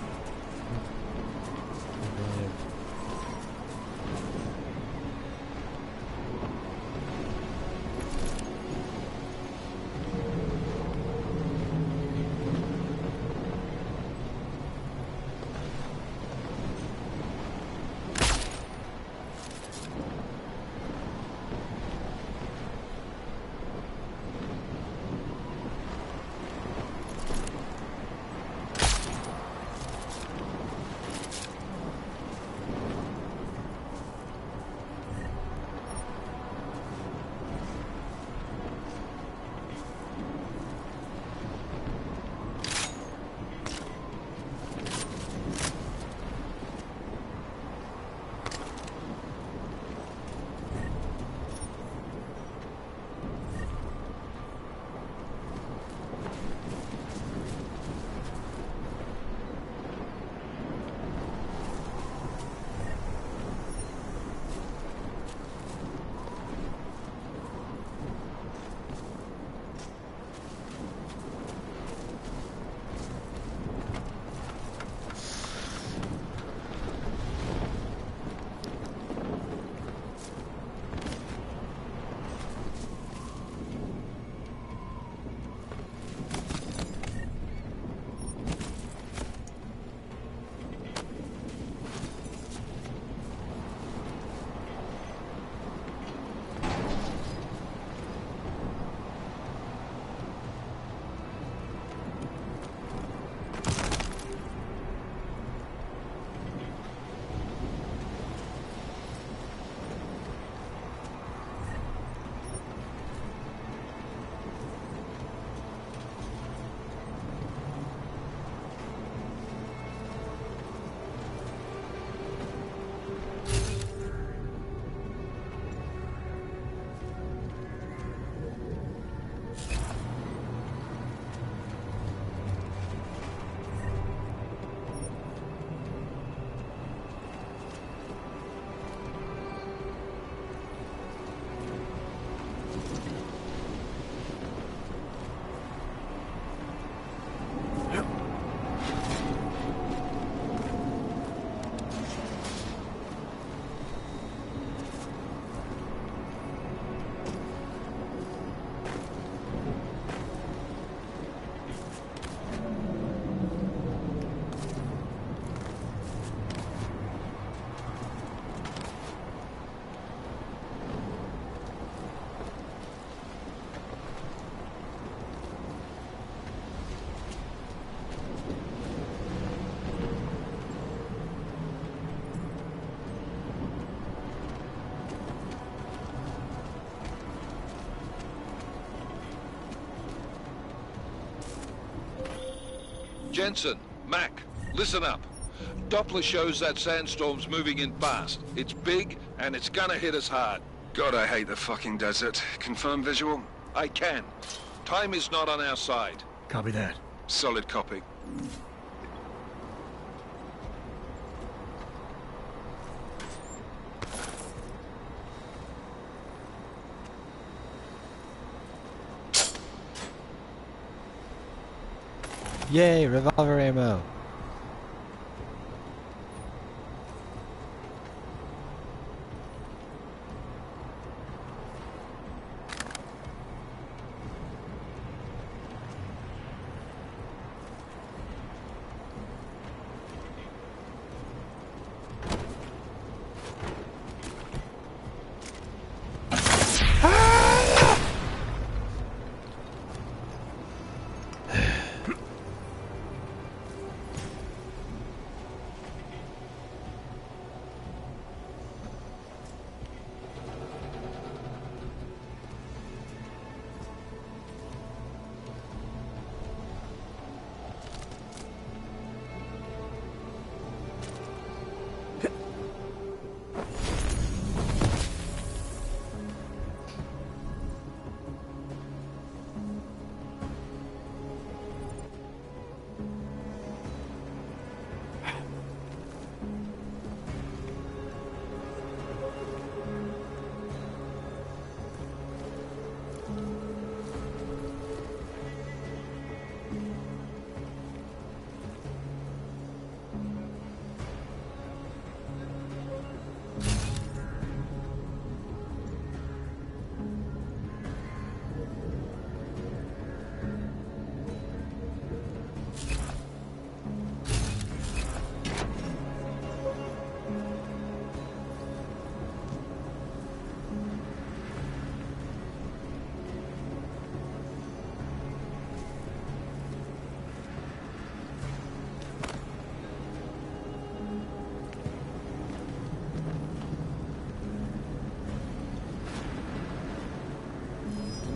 Speaker 12: Jensen, Mac, listen up. Doppler shows that sandstorm's moving in fast. It's big, and it's gonna hit us hard.
Speaker 17: God, I hate the fucking desert. Confirm visual?
Speaker 12: I can. Time is not on our side.
Speaker 6: Copy that.
Speaker 17: Solid copy.
Speaker 1: Yay, revolver ammo.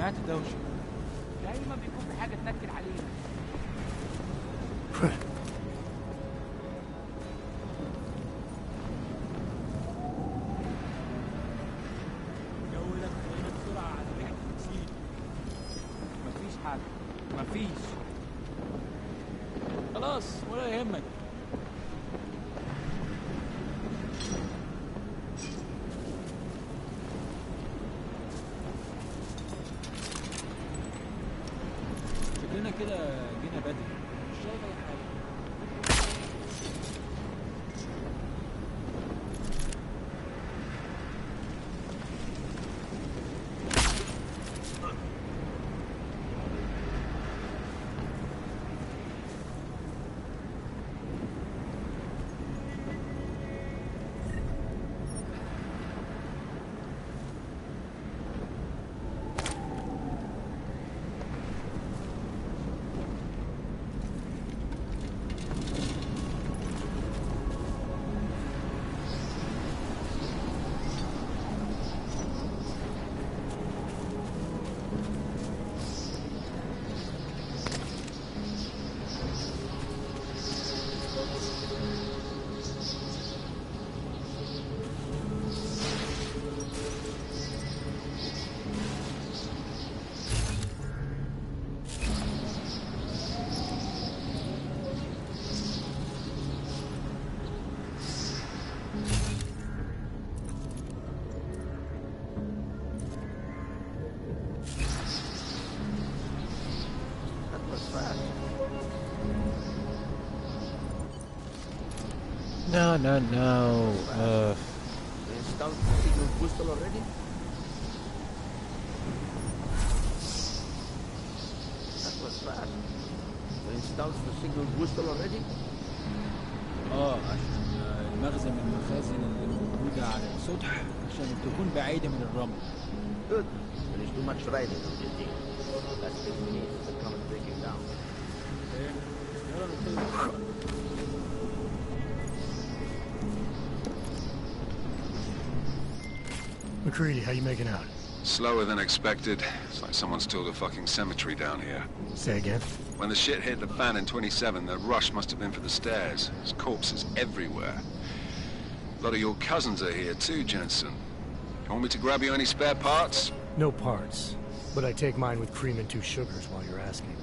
Speaker 16: سمعت دوشة دايما بيكون في حاجة تنكد علينا. الجو ده بيتغير بسرعة على ريحة الأكسيد. مفيش حاجة مفيش. خلاص ولا يهمك. كده جينا بدري مش شايف اي حاجه.
Speaker 1: No, no, no.
Speaker 16: They installed the signal booster already? That was fast. They installed the signal booster already? عشان المخزن من المخازن اللي موجودة على السطح عشان تكون بعيدة من الرمل. Good. There's too much riding on this thing. That's the need to come and break it down.
Speaker 6: McCready, how you making out?
Speaker 17: Slower than expected. It's like someone's tilled a fucking cemetery down here.
Speaker 6: Say again?
Speaker 17: When the shit hit the fan in 27, the rush must have been for the stairs. There's corpses everywhere. A lot of your cousins are here too, Jensen. You want me to grab you any spare parts?
Speaker 6: No parts. But I take mine with cream and 2 sugars while you're asking.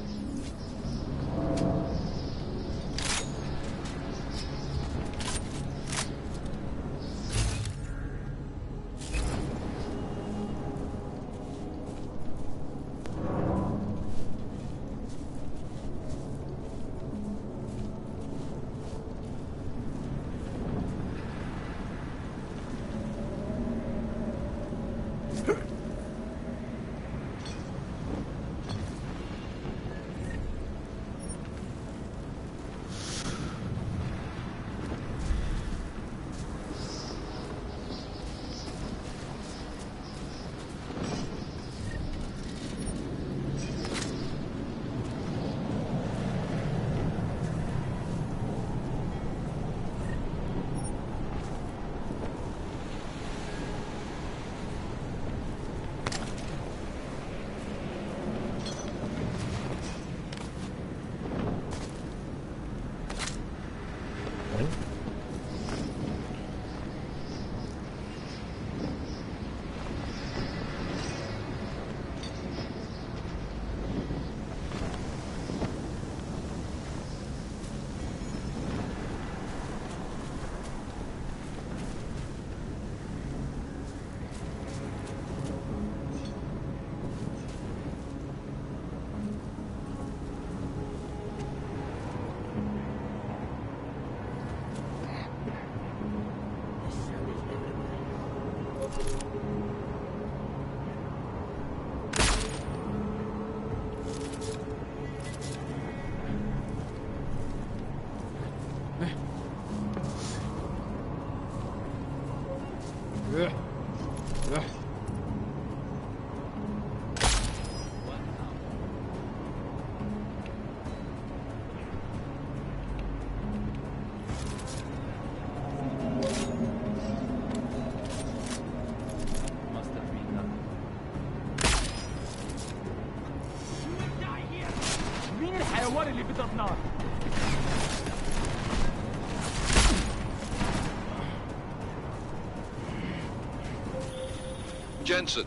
Speaker 12: Jensen,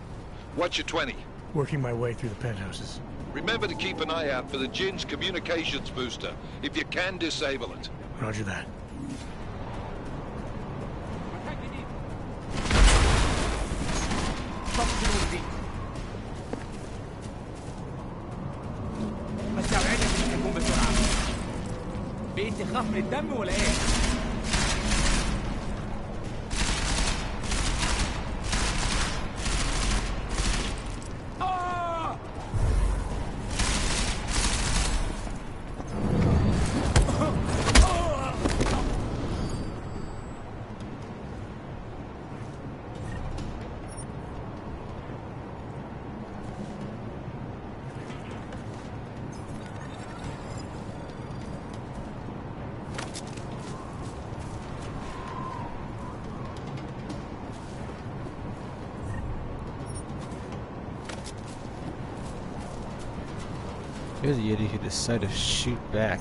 Speaker 12: what's your 20?
Speaker 6: Working my way through the penthouses.
Speaker 12: Remember to keep an eye out for the Jin's communications booster. If you can, disable it.
Speaker 6: Roger that.
Speaker 16: بس اوعدك انك تكون بسرعه. بقيت تخاف من الدم ولا ايه؟
Speaker 1: You're the idiot who decided to shoot back.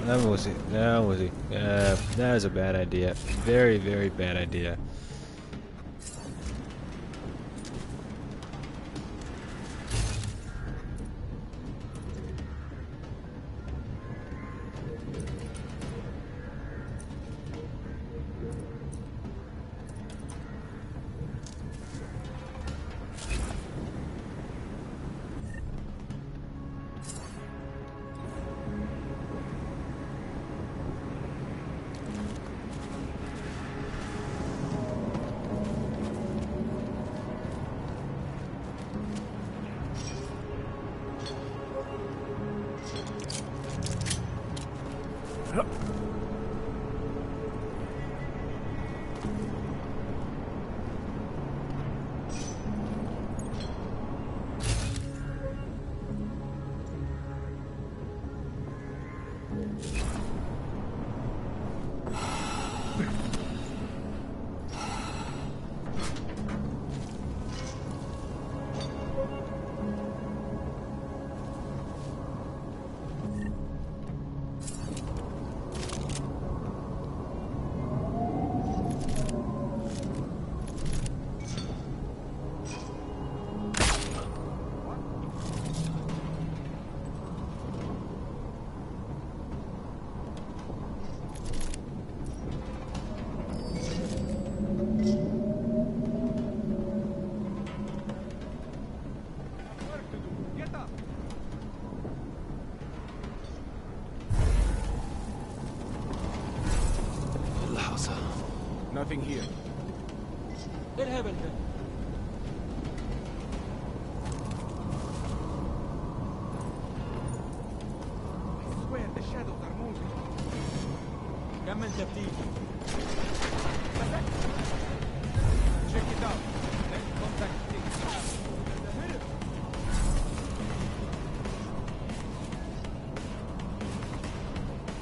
Speaker 1: That was it. That was it. That is a bad idea. Very, very bad idea.
Speaker 16: Nothing here.
Speaker 18: ايه الهبل ده؟
Speaker 16: I swear the shadows are moving.
Speaker 18: كمل تفتيش.
Speaker 16: Check it out. Let's contact things.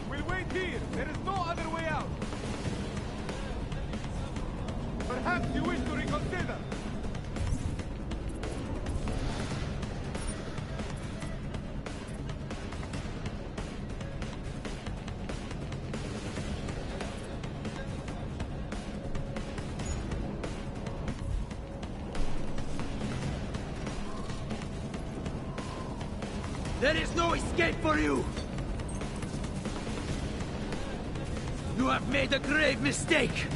Speaker 16: We'll wait here. There is no other way out. Perhaps you wish to reconsider.
Speaker 18: There is no escape for you! You have made a grave mistake!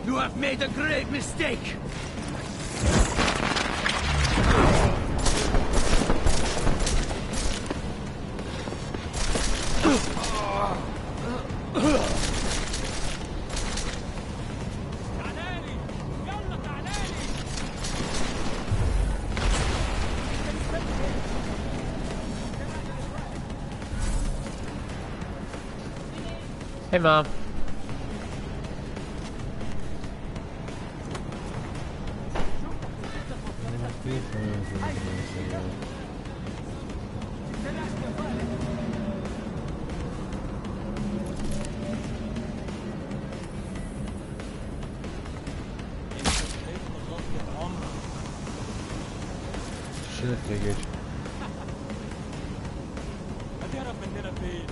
Speaker 18: You have made a grave mistake!
Speaker 1: Hey, Mom. Should have figured.
Speaker 18: هتهرب مننا فين؟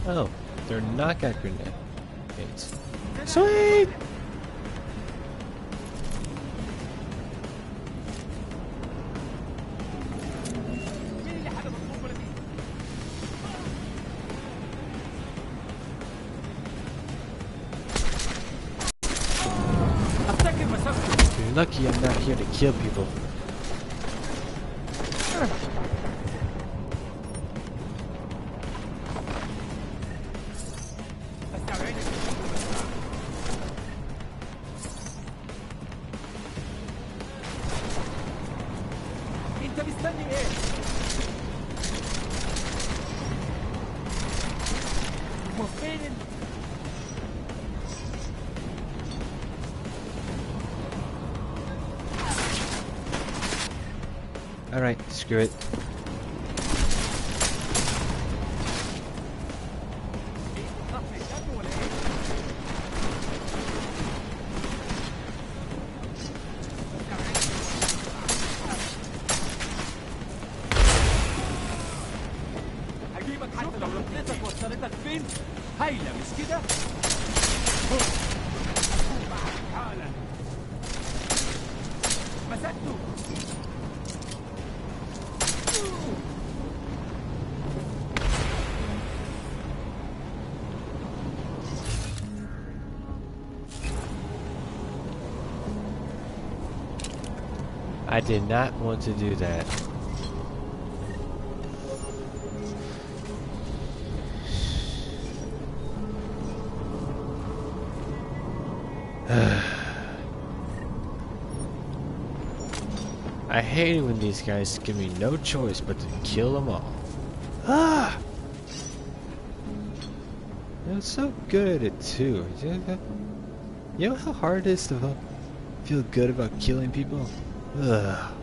Speaker 1: Oh, they're not got grenades. Sweet! You're lucky I'm not here to kill people. Alright, screw it.
Speaker 18: هجيبك حتى لو ركنتك وصلتك فين؟ هايلة مش كده؟ معك حالا مسكته
Speaker 1: I did not want to do that. I hate it when these guys give me no choice but to kill them all. Ah! They're so good at it too. You know how hard it is to feel good about killing people? Ugh.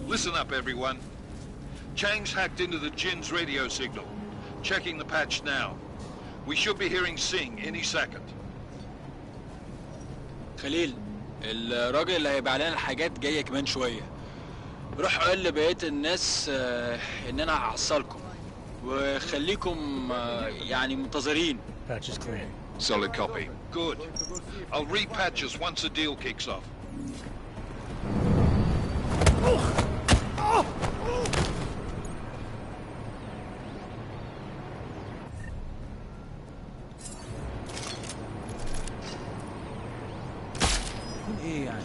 Speaker 3: Listen up, everyone. Chang's hacked into the Jin's radio signal. Checking the patch now. We should be hearing Singh any second.
Speaker 19: خليل، الراجل اللي هيبيع لنا الحاجات جاي كمان شوية. روح قول لبقية الناس إن أنا هحصلكم وخليكم يعني منتظرين.
Speaker 6: Patch is clear.
Speaker 3: Solid copy. Good. I'll repatch us once the deal kicks off.
Speaker 16: ايه يعني؟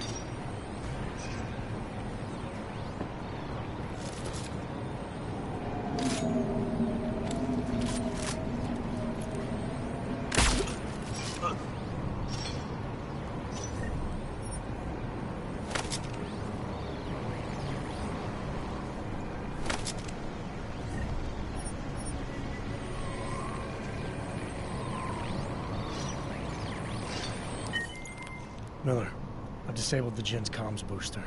Speaker 6: Miller, I've disabled the Jin's comms booster.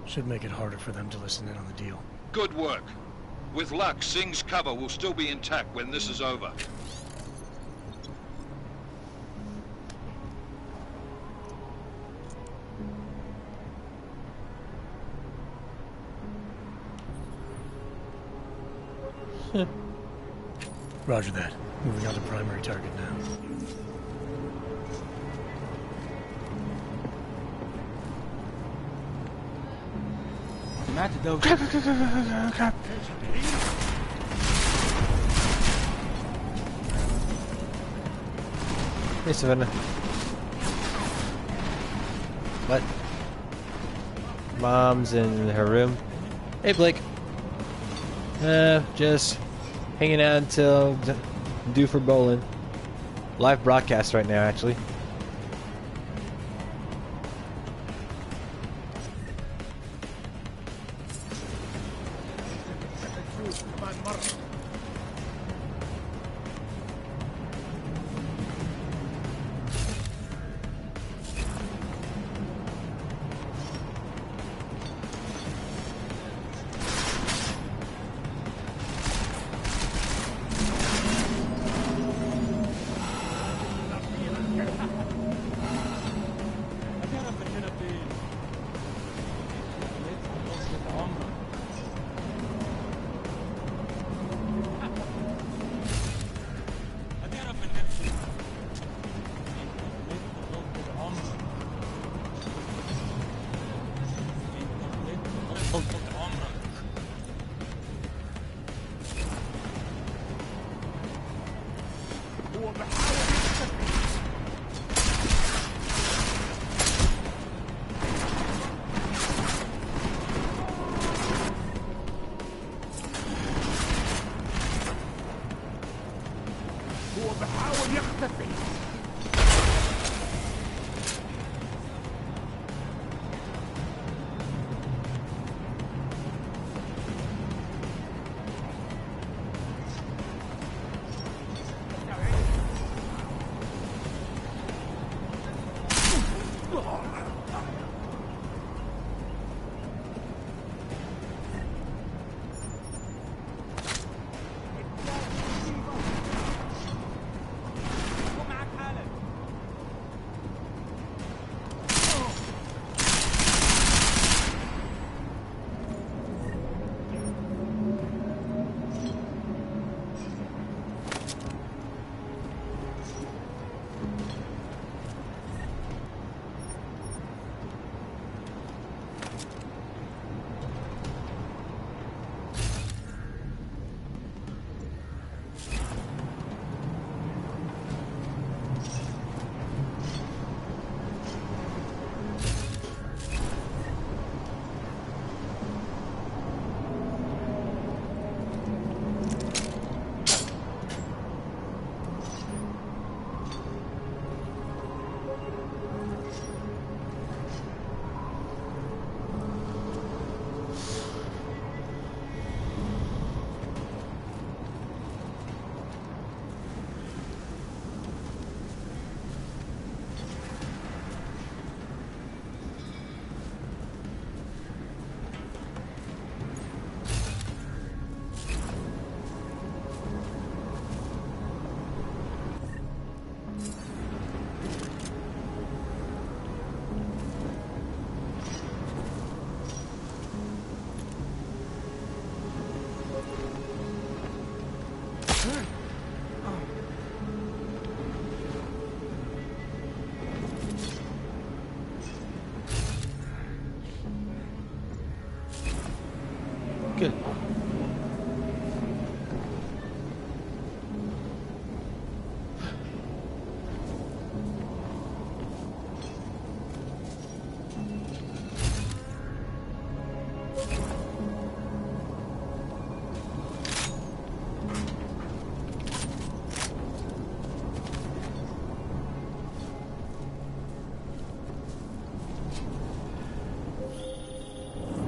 Speaker 6: Should make it harder for them to listen in on the deal.
Speaker 3: Good work. With luck, Singh's cover will still be intact when this is over.
Speaker 6: Roger that. Moving on to primary target now.
Speaker 16: سمعت الدوشة.
Speaker 1: Hey, Savannah. What? Mom's in her room. Hey, Blake. Just hanging out until due for bowling. Live broadcast right now, actually.
Speaker 2: يختفي.
Speaker 1: Good.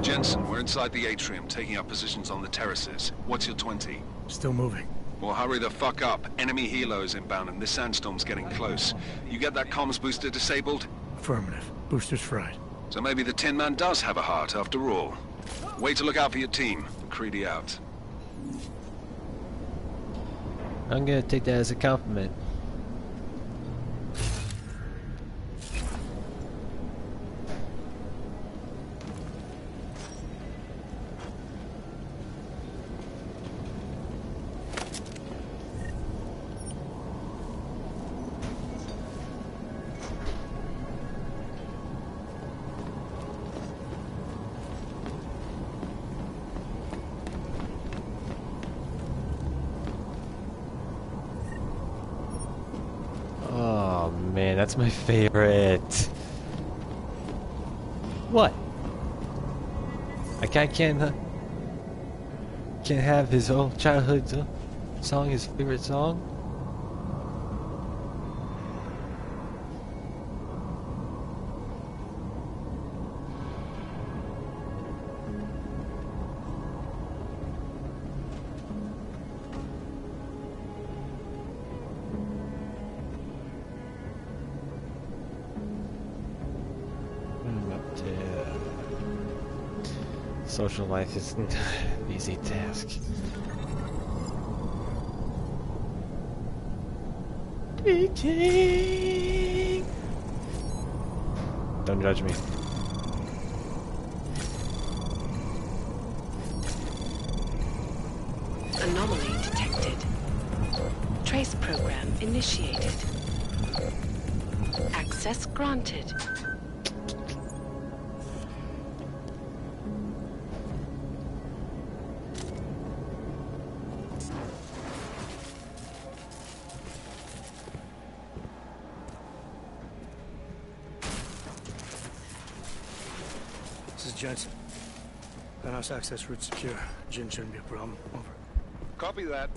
Speaker 17: Jensen, we're inside the atrium, taking up positions on the terraces. What's your 20?
Speaker 6: Still moving.
Speaker 17: Well, hurry the fuck up. Enemy helos inbound and this sandstorm's getting close. You get that comms booster disabled?
Speaker 6: Affirmative. Booster's fried.
Speaker 17: So maybe the Tin Man does have a heart after all. Way to look out for your team. Creedy out.
Speaker 1: I'm gonna take that as a compliment. Oh man, that's my favorite. What? I can't have his own childhood song, his favorite song? Social life isn't an easy task. Beating. Don't judge me.
Speaker 15: Anomaly detected. Trace program initiated. Access granted.
Speaker 6: This is Jensen. Penthouse access route secure. Jin shouldn't be a problem. Over.
Speaker 17: Copy that.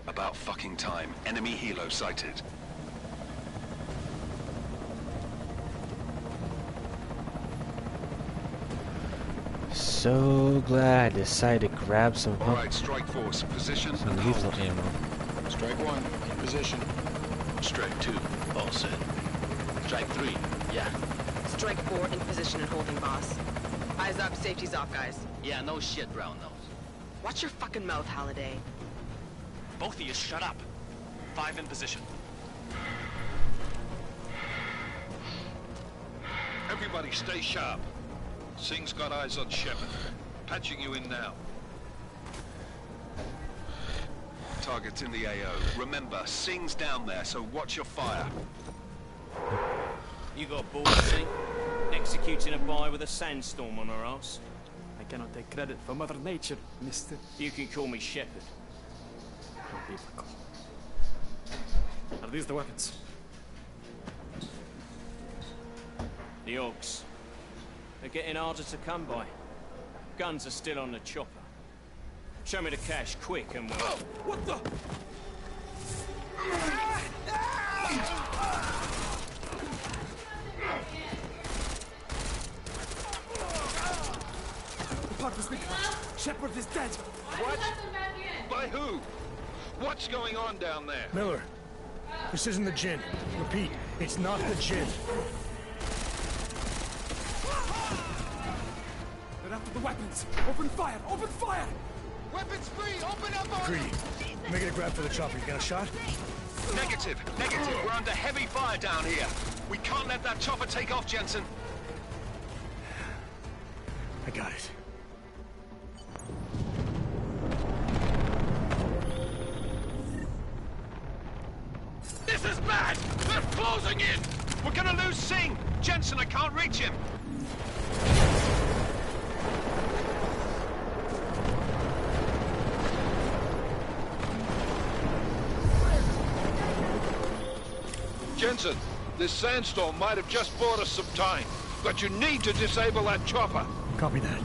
Speaker 17: About fucking time. Enemy helo sighted.
Speaker 1: so glad I decided to grab some
Speaker 17: Alright, strike force. Position
Speaker 1: some
Speaker 17: and
Speaker 1: lethal
Speaker 17: hold.
Speaker 1: ammo.
Speaker 20: Strike 1, in position.
Speaker 11: Strike 2, all set. Strike 3, yeah.
Speaker 21: Strike 4, in position and holding, boss. Eyes up, safety's off, guys.
Speaker 11: Yeah, no shit, brown nose.
Speaker 21: Watch your fucking mouth, Halliday.
Speaker 11: Both of you shut up. 5 in position.
Speaker 12: Everybody stay sharp. Singh's got eyes on Shepard. Patching you in now.
Speaker 17: Target's in the AO. Remember, Singh's down there, so watch your fire.
Speaker 22: You got bored, Singh? Executing a boy with a sandstorm on her ass?
Speaker 23: I cannot take credit for Mother Nature, mister.
Speaker 22: You can call me Shepard.
Speaker 23: Don't be difficult. Are these the weapons?
Speaker 22: The Orcs. They're getting harder to come by. Guns are still on the chopper. Show me the cash, quick, and we'll...
Speaker 12: Oh, what the?
Speaker 23: The part was weak. Shepard is dead.
Speaker 12: What? By who? What's going on down there?
Speaker 6: Miller, this isn't the Jinn. Repeat, it's not the Jinn.
Speaker 23: They're after the weapons. Open fire! Open fire!
Speaker 7: Weapons free! Open up on
Speaker 6: Greedy, make it a grab for the chopper. You got a shot?
Speaker 17: Negative. Negative. We're under heavy fire down here. We can't let that chopper take off, Jensen.
Speaker 6: I got it.
Speaker 17: This is bad! They're closing in! We're gonna lose Singh! Jensen, I can't reach him!
Speaker 12: Jensen, this sandstorm might have just bought us some time, but you need to disable that chopper.
Speaker 6: Copy that.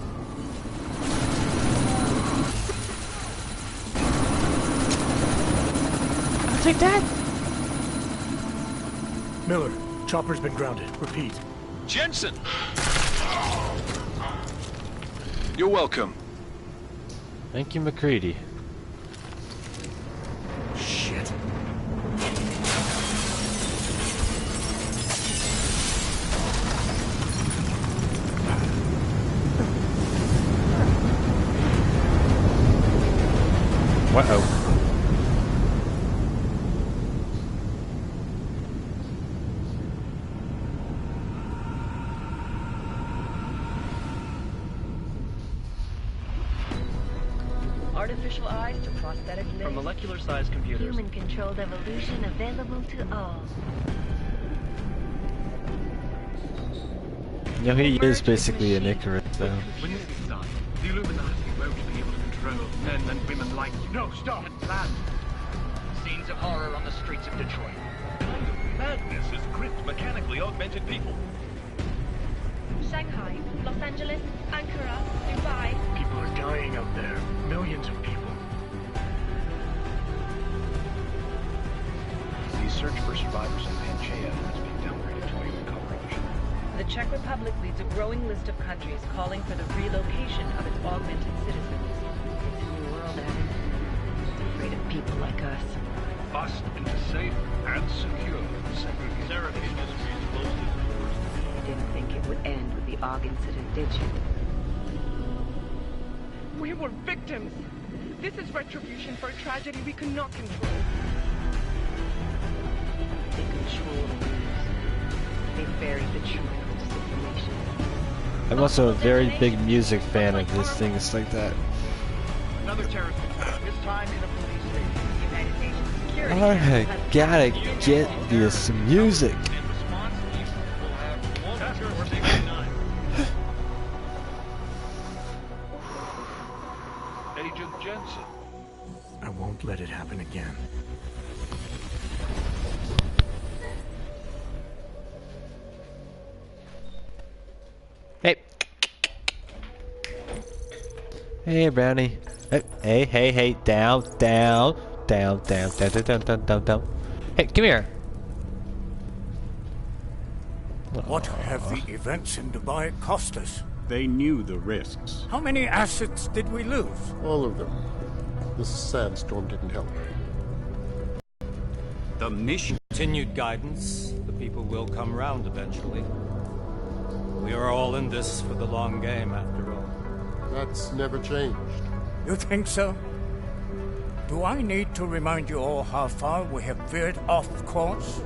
Speaker 1: I'll take that!
Speaker 6: Miller, chopper's been grounded. Repeat.
Speaker 17: Jensen! You're welcome.
Speaker 1: Thank you, McCready.
Speaker 6: Shit.
Speaker 1: Uh-oh.
Speaker 24: Artificial eyes to prosthetic limbs.
Speaker 11: From molecular-sized computers.
Speaker 4: Human-controlled evolution available to all.
Speaker 1: No, he is basically an Icarus, though.
Speaker 11: When this is done, the Illuminati won't be able to control men and women like you.
Speaker 7: No, stop!
Speaker 11: Had planned. Scenes of horror on the streets of Detroit.
Speaker 14: Kind of madness is gripped mechanically augmented people.
Speaker 4: Shanghai, Los Angeles, Ankara, Dubai.
Speaker 6: People are dying out there. Millions of people.
Speaker 25: The search for survivors in Panchaea has been downgraded to a recovery mission.
Speaker 24: The Czech Republic leads a growing list of countries calling for the relocation of its augmented citizens. It's a new world, Adam. It's afraid of people like us.
Speaker 14: Bust into safe and secure segregation. Sarah Industries closed its doors.
Speaker 24: You didn't think it would end with the AUG incident, did you?
Speaker 26: We were victims. This is retribution for a tragedy we could not control.
Speaker 24: They control the news. They buried the truth with disinformation.
Speaker 1: I'm also a very big music fan of this things like that.
Speaker 7: Another terrorist attack, this time in a police station.
Speaker 24: United Nations Security
Speaker 1: Alright, gotta get this music.
Speaker 12: Agent Jensen.
Speaker 6: I won't let it happen again.
Speaker 1: Hey. Hey, Brownie. Hey, down. Down. Hey, come here.
Speaker 9: What have the events in Dubai cost us?
Speaker 5: They knew the risks.
Speaker 9: How many assets did we lose?
Speaker 8: All of them. This sandstorm didn't help.
Speaker 5: The mission...
Speaker 10: Continued guidance, the people will come round eventually. We are all in this for the long game, after all.
Speaker 8: That's never changed.
Speaker 9: You think so? Do I need to remind you all how far we have veered off course?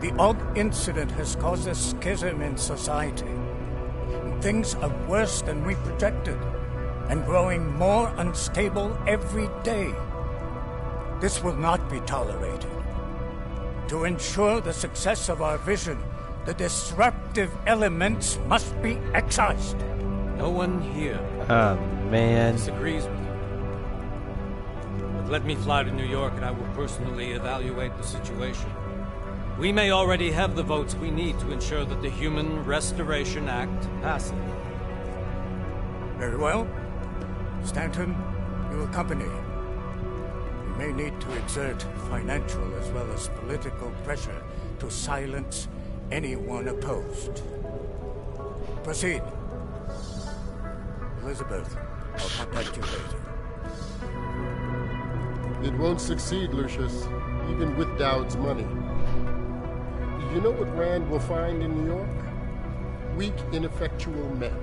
Speaker 9: The Og incident has caused a schism in society. Things are worse than we projected, and growing more unstable every day. This will not be tolerated. To ensure the success of our vision, the disruptive elements must be excised.
Speaker 10: No one here
Speaker 1: man.
Speaker 10: disagrees with you. But let me fly to New York and I will personally evaluate the situation. We may already have the votes we need to ensure that the Human Restoration Act passes.
Speaker 9: Very well. Stanton, you accompany. We may need to exert financial as well as political pressure to silence anyone opposed. Proceed. Elizabeth, I'll contact you later.
Speaker 8: It won't succeed, Lucius, even with Dowd's money. You know what Rand will find in New York? Weak, ineffectual men.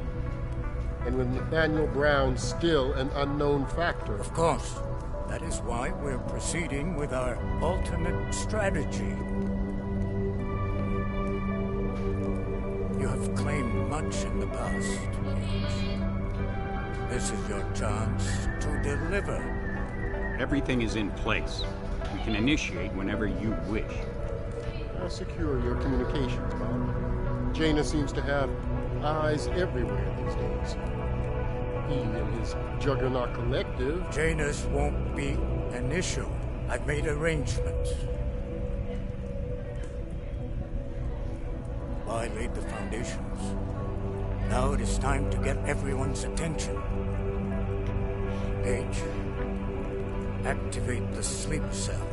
Speaker 8: And with Nathaniel Brown still an unknown factor.
Speaker 9: Of course. That is why we're proceeding with our alternate strategy. You have claimed much in the past. This is your chance to deliver.
Speaker 5: Everything is in place. We can initiate whenever you wish.
Speaker 8: Secure your communications, Bob. Jaina seems to have eyes everywhere these days. He and his Juggernaut Collective...
Speaker 9: Jaina's won't be an issue. I've made arrangements. I laid the foundations. Now it is time to get everyone's attention. Page, activate the sleep cell.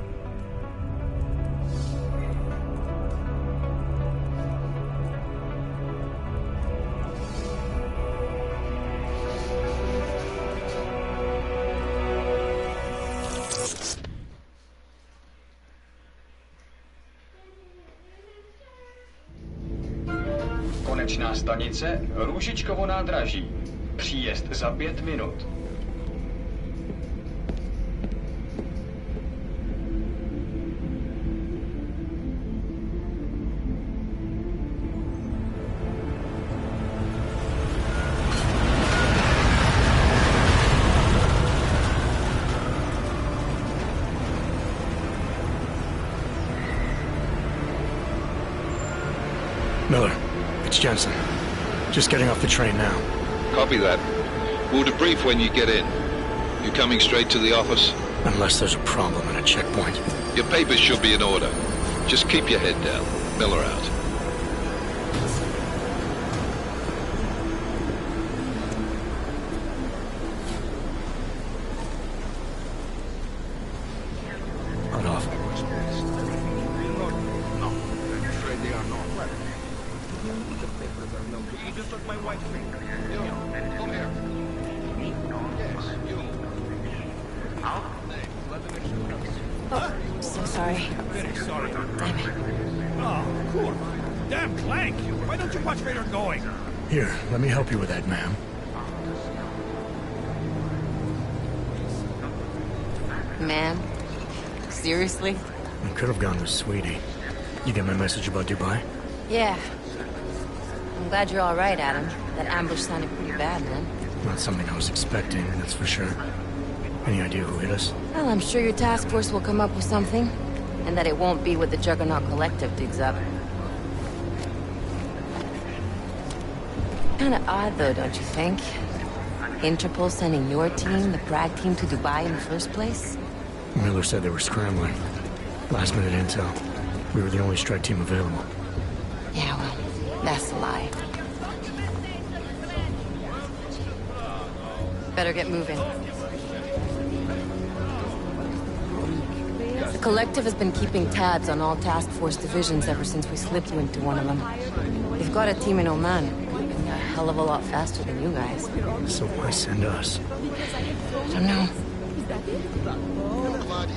Speaker 13: Konečná stanice Růžičkovo nádraží. Příjezd za 5 minut.
Speaker 6: Miller, it's Jensen. Just getting off the train now.
Speaker 17: Copy that. We'll debrief when you get in. You coming straight to the office?
Speaker 6: Unless there's a problem at a checkpoint.
Speaker 17: Your papers should be in order. Just keep your head down. Miller out.
Speaker 6: Hold off.
Speaker 2: No, I'm afraid they are not. The papers are no good. You just took my wife's finger. You, come here. Me? Yes, you. Out?
Speaker 4: Oh, so sorry.
Speaker 2: Very sorry.
Speaker 4: Damn it.
Speaker 2: Oh, cool. Damn Clank! Why don't you watch where you're going?
Speaker 6: Here, let me help you with that, ma'am.
Speaker 18: Ma'am? Seriously?
Speaker 6: I could have gone with Sweetie. You get my message about Dubai?
Speaker 18: Yeah. I'm glad you're all right, Adam. That ambush sounded pretty bad, man.
Speaker 6: Not something I was expecting, that's for sure. Any idea who hit us?
Speaker 18: Well, I'm sure your task force will come up with something. And that it won't be what the Juggernaut Collective digs up. Kinda odd, though, don't you think? Interpol sending your team, the Prague team, to Dubai in the first place?
Speaker 6: Miller said they were scrambling. Last-minute intel. We were the only strike team available.
Speaker 18: Yeah, well, that's a lie. Better get moving. The Collective has been keeping tabs on all task force divisions ever since we slipped you into one of them. They've got a team in Oman. moving a hell of a lot faster than you guys.
Speaker 6: So why send us?
Speaker 18: I don't know.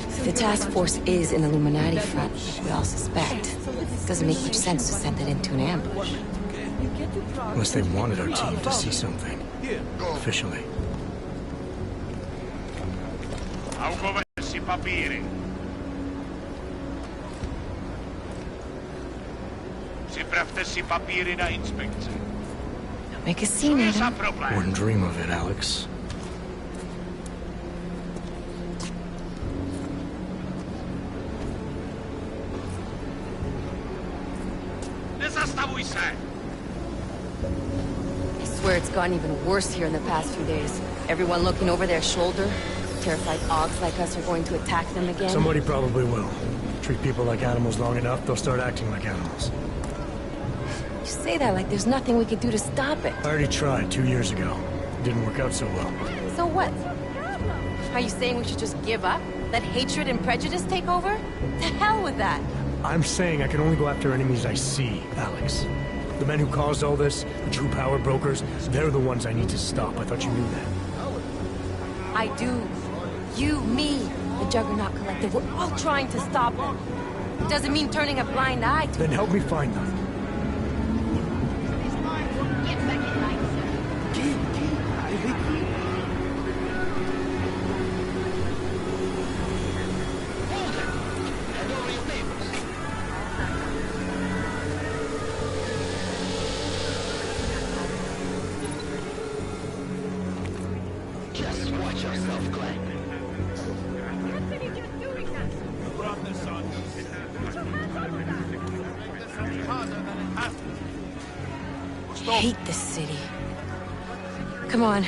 Speaker 18: If the task force is in the Illuminati front, which we all suspect, it doesn't make much sense to send it into an ambush.
Speaker 6: Unless they wanted our team to see something. Officially.
Speaker 2: Augoversi papiri. Si praftesi papiri na inspekce.
Speaker 18: Don't make a scene, Adam.
Speaker 6: Wouldn't dream of it, Alex.
Speaker 2: Nezastavuj se!
Speaker 18: I swear it's gotten even worse here in the past few days. Everyone looking over their shoulder. Terrified Augs like us are going to attack them again.
Speaker 6: Somebody probably will. Treat people like animals long enough, they'll start acting like animals.
Speaker 18: You say that like there's nothing we could do to stop it.
Speaker 6: I already tried 2 years ago. It didn't work out so well.
Speaker 18: So what? Are you saying we should just give up? Let hatred and prejudice take over? To hell with that!
Speaker 6: I'm saying I can only go after enemies I see, Alex. The men who caused all this, the true power brokers, they're the ones I need to stop. I thought you knew that.
Speaker 18: I do. You, me, the Juggernaut Collective, we're all trying to stop them. Doesn't mean turning a blind eye to
Speaker 6: Then help me find them.
Speaker 2: Just watch yourself, Glenn.
Speaker 18: I hate this city. Come on.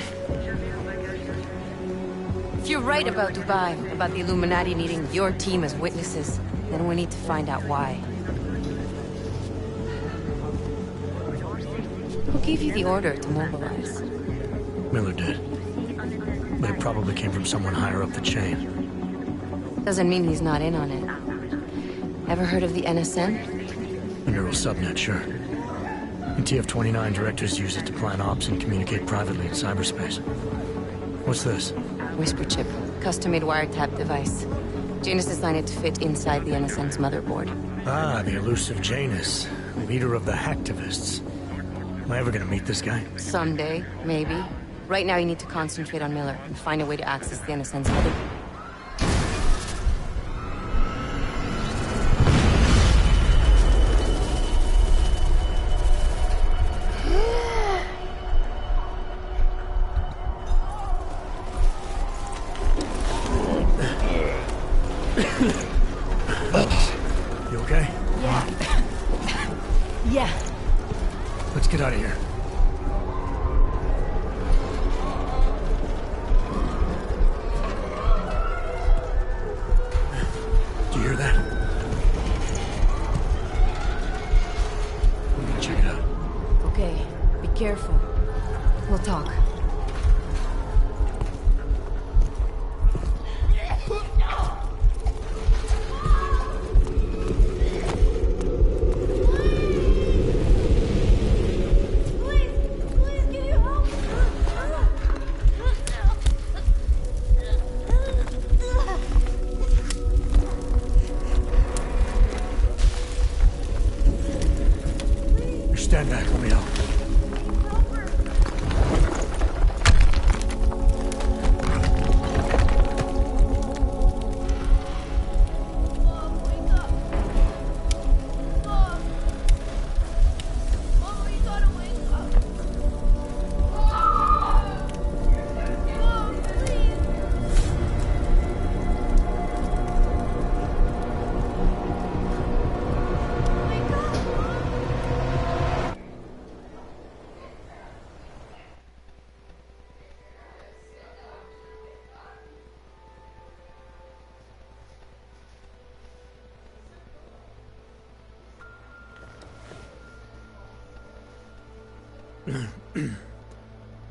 Speaker 18: If you're right about Dubai, about the Illuminati needing your team as witnesses, then we need to find out why. Who gave you the order to mobilize?
Speaker 6: Miller did. But it probably came from someone higher up the chain.
Speaker 18: Doesn't mean he's not in on it. Ever heard of the NSN?
Speaker 6: A neural subnet, sure. And TF-29 directors use it to plan ops and communicate privately in cyberspace. What's this?
Speaker 18: Whisper chip. Custom-made wiretap device. Janus designed it to fit inside the NSN's motherboard.
Speaker 6: Ah, the elusive Janus. Leader of the hacktivists. Am I ever gonna meet this guy?
Speaker 18: Someday, maybe. Right now you need to concentrate on Miller and find a way to access the NSN's motherboard.
Speaker 6: You okay?
Speaker 18: Yeah. Yeah.
Speaker 6: Let's get out of here. Do you hear that? I'm gonna check it out.
Speaker 18: Okay, be careful. We'll talk.
Speaker 6: Stand back, let me help.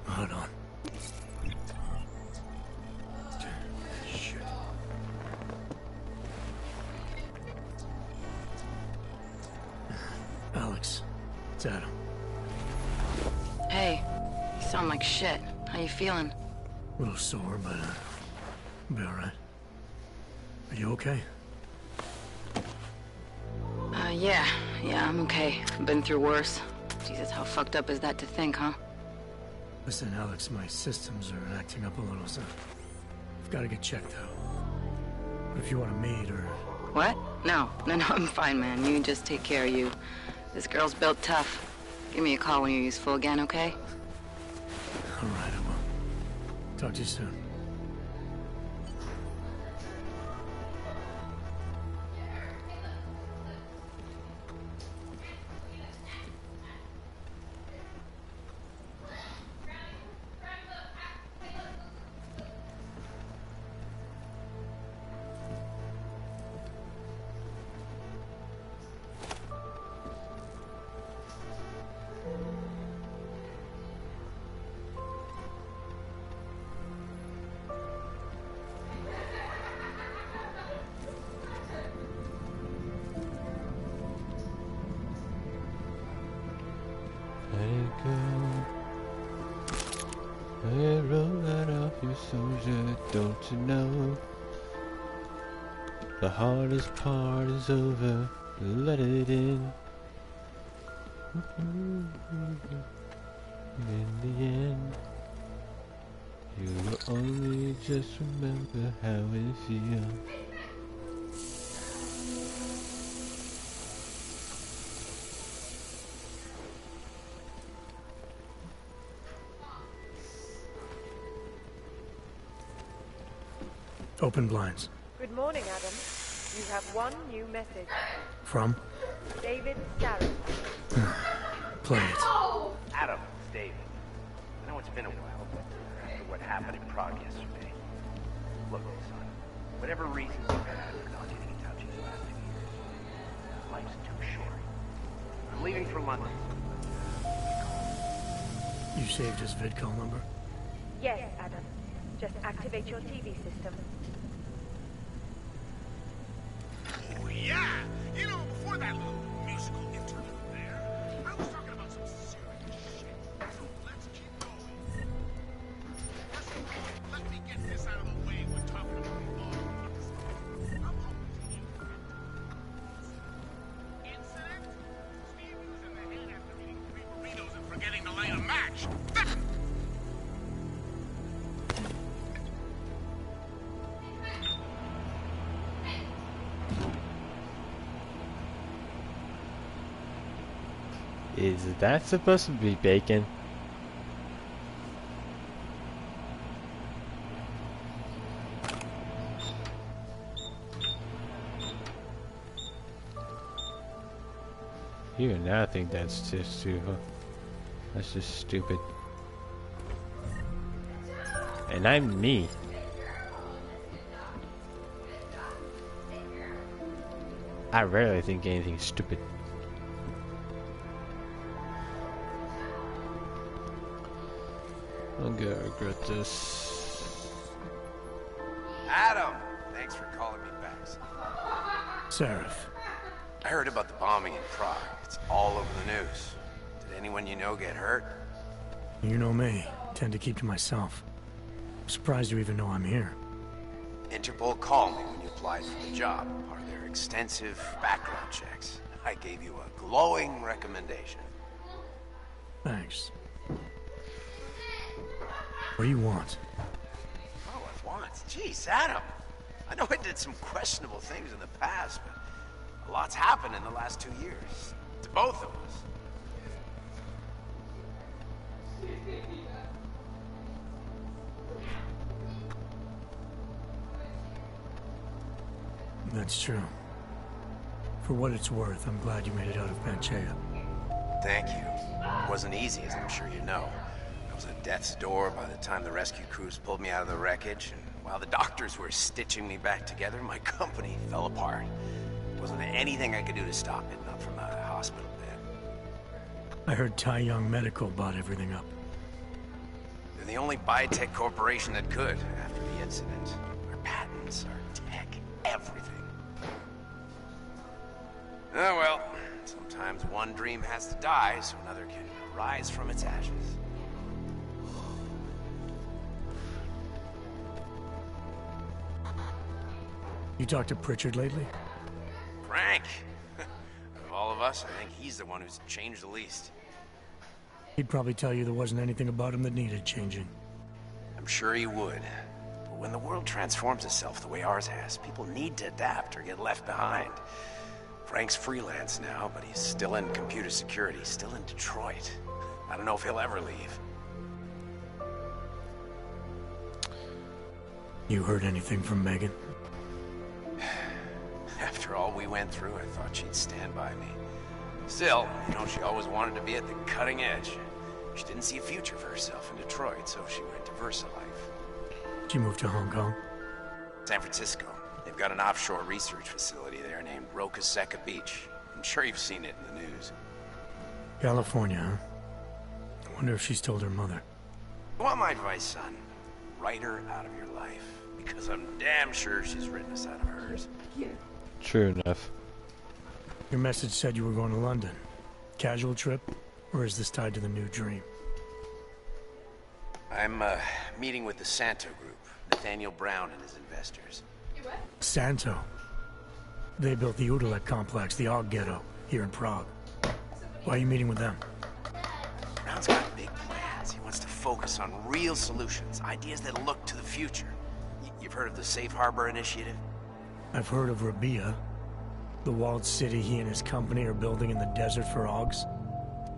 Speaker 6: Hold on. Shit. Alex, it's Adam.
Speaker 18: Hey, you sound like shit. How you feeling?
Speaker 6: A little sore, but I'll be alright. Are you okay?
Speaker 18: Yeah, I'm okay. I've been through worse. Jesus, how fucked up is that to think, huh?
Speaker 6: Listen, Alex, my systems are acting up a little, so I've got to get checked out. But if you want to meet or...
Speaker 18: What? No, I'm fine, man. You just take care of you. This girl's built tough. Give me a call when you're useful again, okay?
Speaker 6: Alright, I will. Talk to you soon.
Speaker 1: Soldier, don't you know? The hardest part is over. Let it in. In the end, you will only just remember how it feels.
Speaker 6: Open blinds.
Speaker 26: Good morning, Adam. You have one new message.
Speaker 6: From?
Speaker 26: David Starrett.
Speaker 6: Play it.
Speaker 25: Adam, it's David. I know it's been a while, but after what happened in Prague yesterday... Look, son, whatever reasons you had for not getting in touch in the last 2 years, life's too short. I'm leaving for London.
Speaker 6: You saved his vidcall number?
Speaker 26: Yes, Adam. Just activate your TV system.
Speaker 2: Oh, yeah! You know, before that little musical interlude there, I was talking about some serious shit. So let's keep going. First of all, let me get this out of the way. We're talking about the law. I'm hoping to incident? Steve was in the head after eating 3 burritos and forgetting to light a match.
Speaker 1: Is that supposed to be bacon? Even now I think that's just too... That's just stupid. And I'm me. I rarely think anything stupid. I'm gonna regret this.
Speaker 3: Adam! Thanks for calling me back.
Speaker 6: Seraph.
Speaker 3: I heard about the bombing in Prague. It's all over the news. Did anyone you know get hurt?
Speaker 6: You know me. Tend to keep to myself. I'm surprised you even know I'm here.
Speaker 3: Interpol called me when you applied for the job. Part of their extensive background checks. I gave you a glowing recommendation.
Speaker 6: Thanks. What do you want?
Speaker 3: Oh, I want? Jeez, Adam. I know I did some questionable things in the past, but a lot's happened in the last 2 years. To both of us.
Speaker 6: That's true. For what it's worth, I'm glad you made it out of Panchea.
Speaker 3: Thank you. It wasn't easy, as I'm sure you know. I was at death's door by the time the rescue crews pulled me out of the wreckage, and while the doctors were stitching me back together, my company fell apart. There wasn't anything I could do to stop it, not from a hospital bed.
Speaker 6: I heard Tai Young Medical bought everything up.
Speaker 3: They're the only biotech corporation that could, after the incident. Our patents, our tech, everything. Oh well, sometimes one dream has to die so another can rise from its ashes.
Speaker 6: You talked to Pritchard lately?
Speaker 3: Frank! Of all of us, I think he's the one who's changed the least.
Speaker 6: He'd probably tell you there wasn't anything about him that needed changing.
Speaker 3: I'm sure he would. But when the world transforms itself the way ours has, people need to adapt or get left behind. Frank's freelance now, but he's still in computer security, still in Detroit. I don't know if he'll ever leave.
Speaker 6: You heard anything from Megan?
Speaker 3: After all we went through, I thought she'd stand by me. Still, you know, she always wanted to be at the cutting edge. She didn't see a future for herself in Detroit, so she went to VersaLife.
Speaker 6: She moved to Hong Kong?
Speaker 3: San Francisco. They've got an offshore research facility there named Roca Seca Beach. I'm sure you've seen it in the news.
Speaker 6: California, huh? I wonder if she's told her mother.
Speaker 3: You want my advice, son? Write her out of your life. Because I'm damn sure she's written us out of hers.
Speaker 1: True enough.
Speaker 6: Your message said you were going to London. Casual trip? Or is this tied to the new dream?
Speaker 3: I'm meeting with the Santo Group. Nathaniel Brown and his investors.
Speaker 6: Santo? They built the Udalek complex, the Og Ghetto, here in Prague. Why are you meeting with them?
Speaker 3: Brown's got big plans. He wants to focus on real solutions, ideas that look to the future. You've heard of the Safe Harbor Initiative?
Speaker 6: I've heard of Rabia, the walled city he and his company are building in the desert for Augs.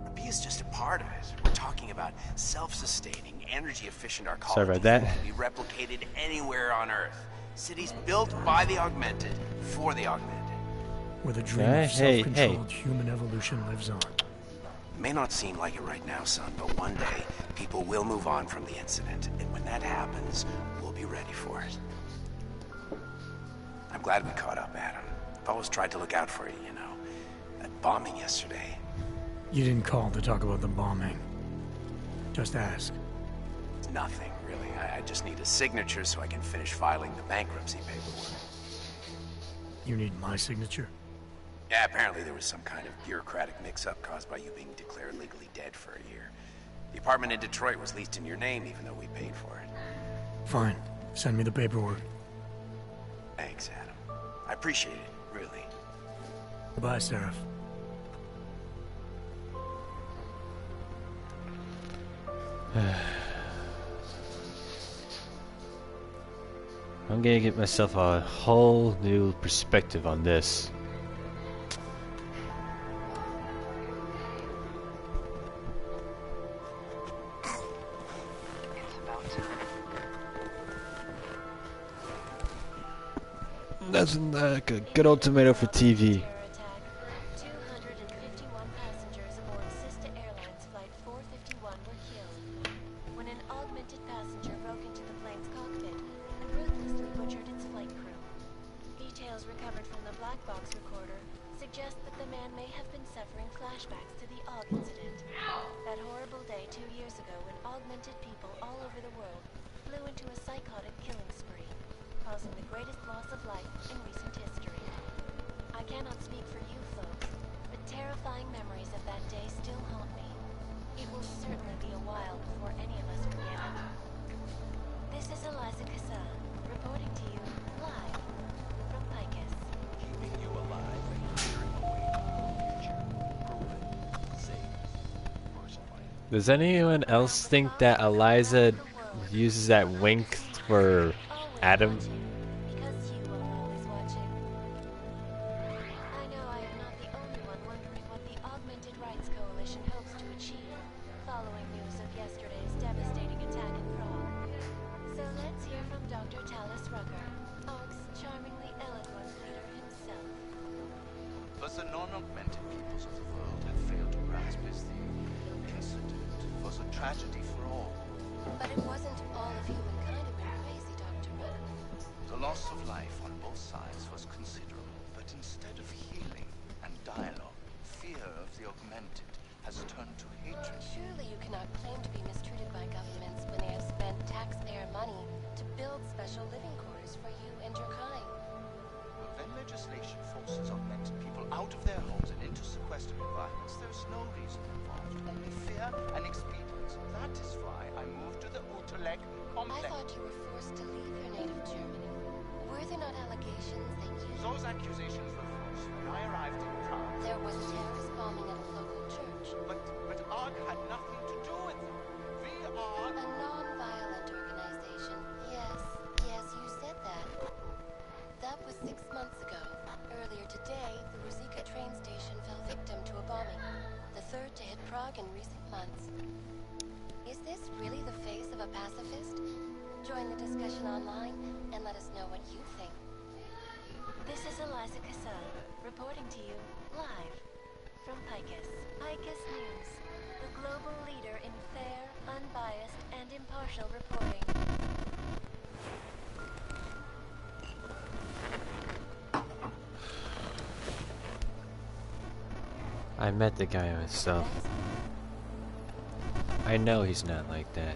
Speaker 3: Rabia's just a part of it. We're talking about self-sustaining, energy-efficient arcology.
Speaker 1: Sorry about that.
Speaker 3: That can be replicated anywhere on Earth. Cities built by the augmented, for the augmented.
Speaker 6: Where the dream of self-controlled human evolution lives on.
Speaker 3: It may not seem like it right now, son, but one day, people will move on from the incident, and when that happens, we'll be ready for it. I'm glad we caught up, Adam. I've always tried to look out for you, you know. That bombing yesterday.
Speaker 6: You didn't call to talk about the bombing. Just ask.
Speaker 3: It's nothing, really. I just need a signature so I can finish filing the bankruptcy paperwork.
Speaker 6: You need my signature?
Speaker 3: Yeah, apparently there was some kind of bureaucratic mix-up caused by you being declared legally dead for a year. The apartment in Detroit was leased in your name, even though we paid for it.
Speaker 6: Fine. Send me the paperwork.
Speaker 3: Thanks, Adam. I appreciate it, really.
Speaker 6: Goodbye, Seraph.
Speaker 1: I'm gonna get myself a whole new perspective on this. Nothing like a good old tomato for TV.
Speaker 4: 251 passengers aboard Sister Airlines Flight 451 were killed when an augmented passenger broke into the plane's cockpit and ruthlessly butchered its flight crew. Details recovered from the black box recorder suggest that the man may have been suffering flashbacks to the Og incident. That horrible day 2 years ago when augmented people all over the world flew into a psychotic killing spree, causing the greatest loss of life in recent history. I cannot speak for you folks, but terrifying memories of that day still haunt me. It will certainly be a while before any of us forget it. This is Eliza Kassan, reporting to you live from Picus.
Speaker 15: Keeping you alive and clearing away from the future. Proven, safe, personally.
Speaker 1: Does anyone else think that Eliza uses that wink for Adam?
Speaker 15: But the non-augmented peoples of the world have failed to grasp this. The incident was a tragedy for all.
Speaker 18: But it wasn't all of humankind who went crazy, Dr. Rudd.
Speaker 15: The loss of life on both sides was considerable, but instead of healing and dialogue, fear of the augmented has turned to hatred.
Speaker 18: Surely you cannot claim to be mistreated by governments when they have spent taxpayer money to build special living quarters for you and your kind.
Speaker 15: But when legislation forces augmented people out of their homes and into sequestered environments, there's no reason involved, only fear and expedience. That is why I moved to the Utrecht complex.
Speaker 18: I thought you were forced to leave your native Germany. Were there not allegations
Speaker 16: allegations that you...
Speaker 15: Those accusations were false. When I arrived in Prague...
Speaker 16: There was a terrorist bombing at a local church.
Speaker 15: But ARC had nothing to do with them. We are...
Speaker 16: A non-violent organization. Yes, you said that. That was 6 months ago. Earlier today, the Ruzicka train station fell victim to a bombing. The third to hit Prague in recent months. Is this really the face of a pacifist? Join the discussion online and let us know what you think.
Speaker 4: This is Eliza Cassell, reporting to you live from Picus. Picus News, the global leader in fair, unbiased, and impartial reporting.
Speaker 1: I met the guy myself. I know he's not like that.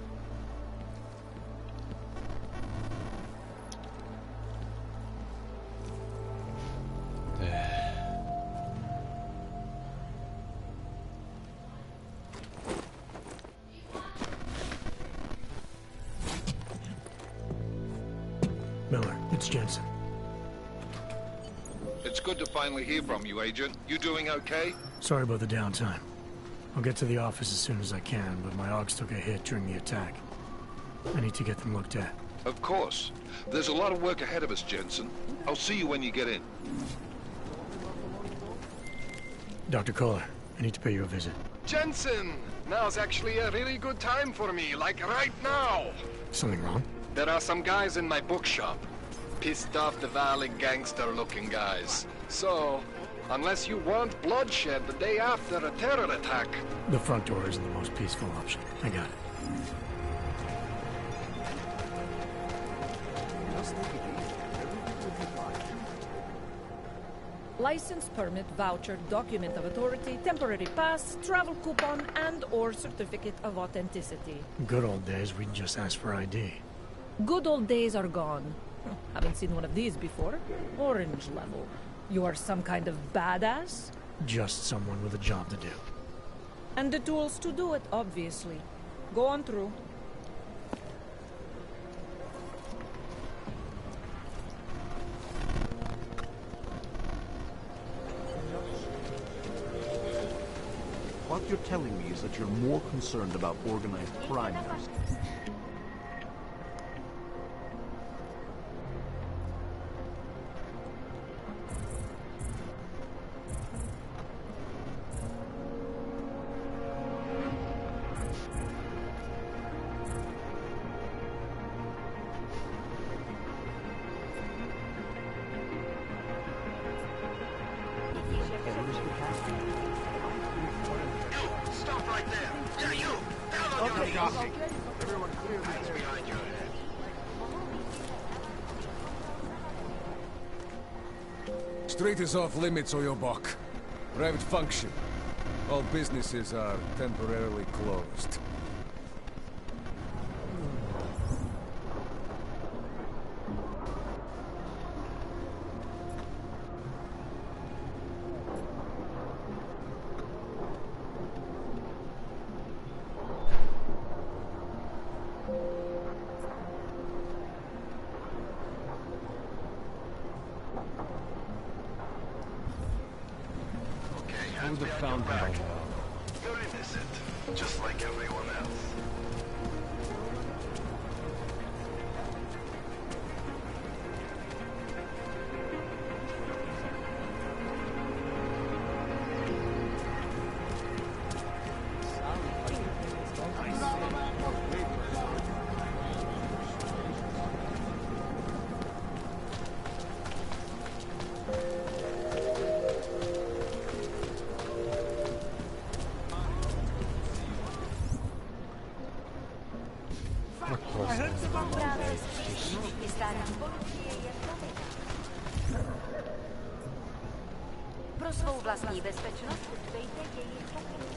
Speaker 6: Miller, it's Jensen.
Speaker 17: It's good to finally hear from you, Agent. You doing okay?
Speaker 6: Sorry about the downtime. I'll get to the office as soon as I can, but my AUGs took a hit during the attack. I need to get them looked at.
Speaker 17: Of course. There's a lot of work ahead of us, Jensen. I'll see you when you get in.
Speaker 6: Dr. Kohler, I need to pay you a visit.
Speaker 19: Jensen! Now's actually a really good time for me, like right now!
Speaker 6: Something wrong?
Speaker 19: There are some guys in my bookshop. Pissed off the valley gangster-looking guys. So, unless you want bloodshed the day after a terror attack...
Speaker 6: The front door isn't the most peaceful option. I got it.
Speaker 20: License, permit, voucher, document of authority, temporary pass, travel coupon, and/or certificate of authenticity.
Speaker 6: Good old days, we'd just ask for ID.
Speaker 20: Good old days are gone. Haven't seen one of these before. Orange level. You are some kind of badass?
Speaker 6: Just someone with a job to do.
Speaker 20: And the tools to do it, obviously. Go on through.
Speaker 21: What you're telling me is that you're more concerned about organized crime than...
Speaker 2: Stop right there! Yeah, you! Down on your knees! Everyone clear the eyes behind your head.
Speaker 22: Street is off limits, Oyobok. Private function. All businesses are temporarily closed.
Speaker 2: The fountain. You're innocent, just like everyone else.
Speaker 18: Pro svou vlastní bezpečnost dbejte jejich pokyny.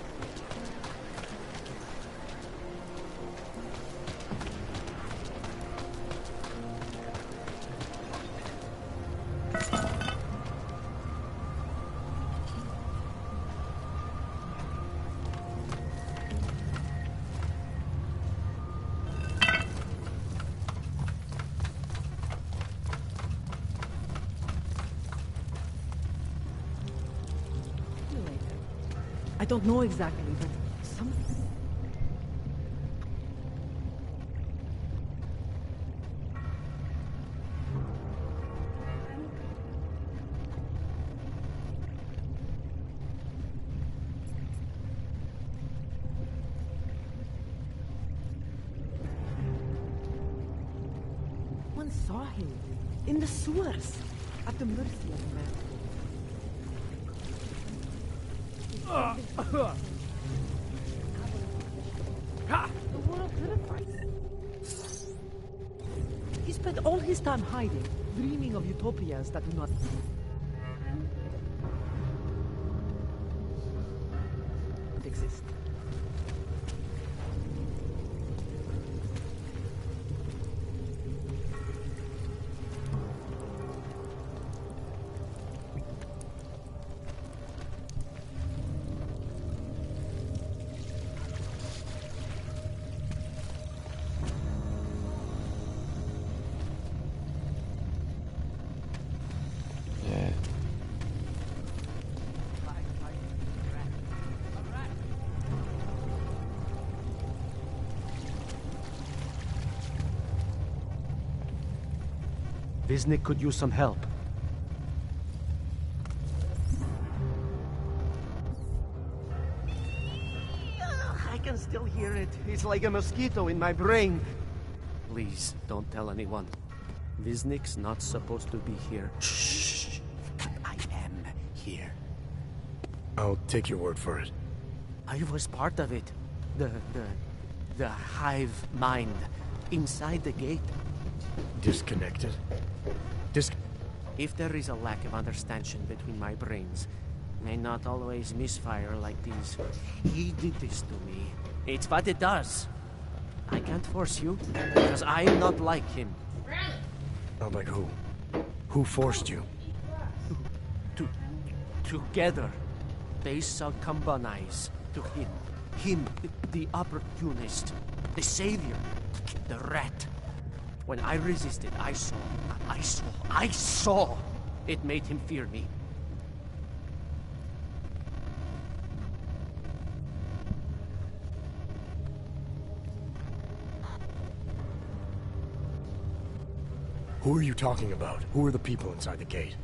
Speaker 20: don't know exactly, but something. One saw him in the sewers at the mercy of man. The world terrifies. He spent all his time hiding, dreaming of utopias that do not exist.
Speaker 7: Viznik could use some help. I can still hear it. It's like a mosquito in my brain. Please, don't tell anyone. Viznik's not supposed to be here. Shh. But I am here.
Speaker 6: I'll take your word for it.
Speaker 7: I was part of it. The hive mind inside the gate.
Speaker 6: Disconnected?
Speaker 7: If there is a lack of understanding between my brains, may not always misfire like these. He did this to me. It's what it does. I can't force you, because I am not like him.
Speaker 6: Not like who? Who forced you?
Speaker 7: Together, they succumbanize to him. Him, the opportunist, the savior, the rat. When I resisted, I saw. It made him fear me.
Speaker 6: Who are you talking about? Who are the people inside the gate?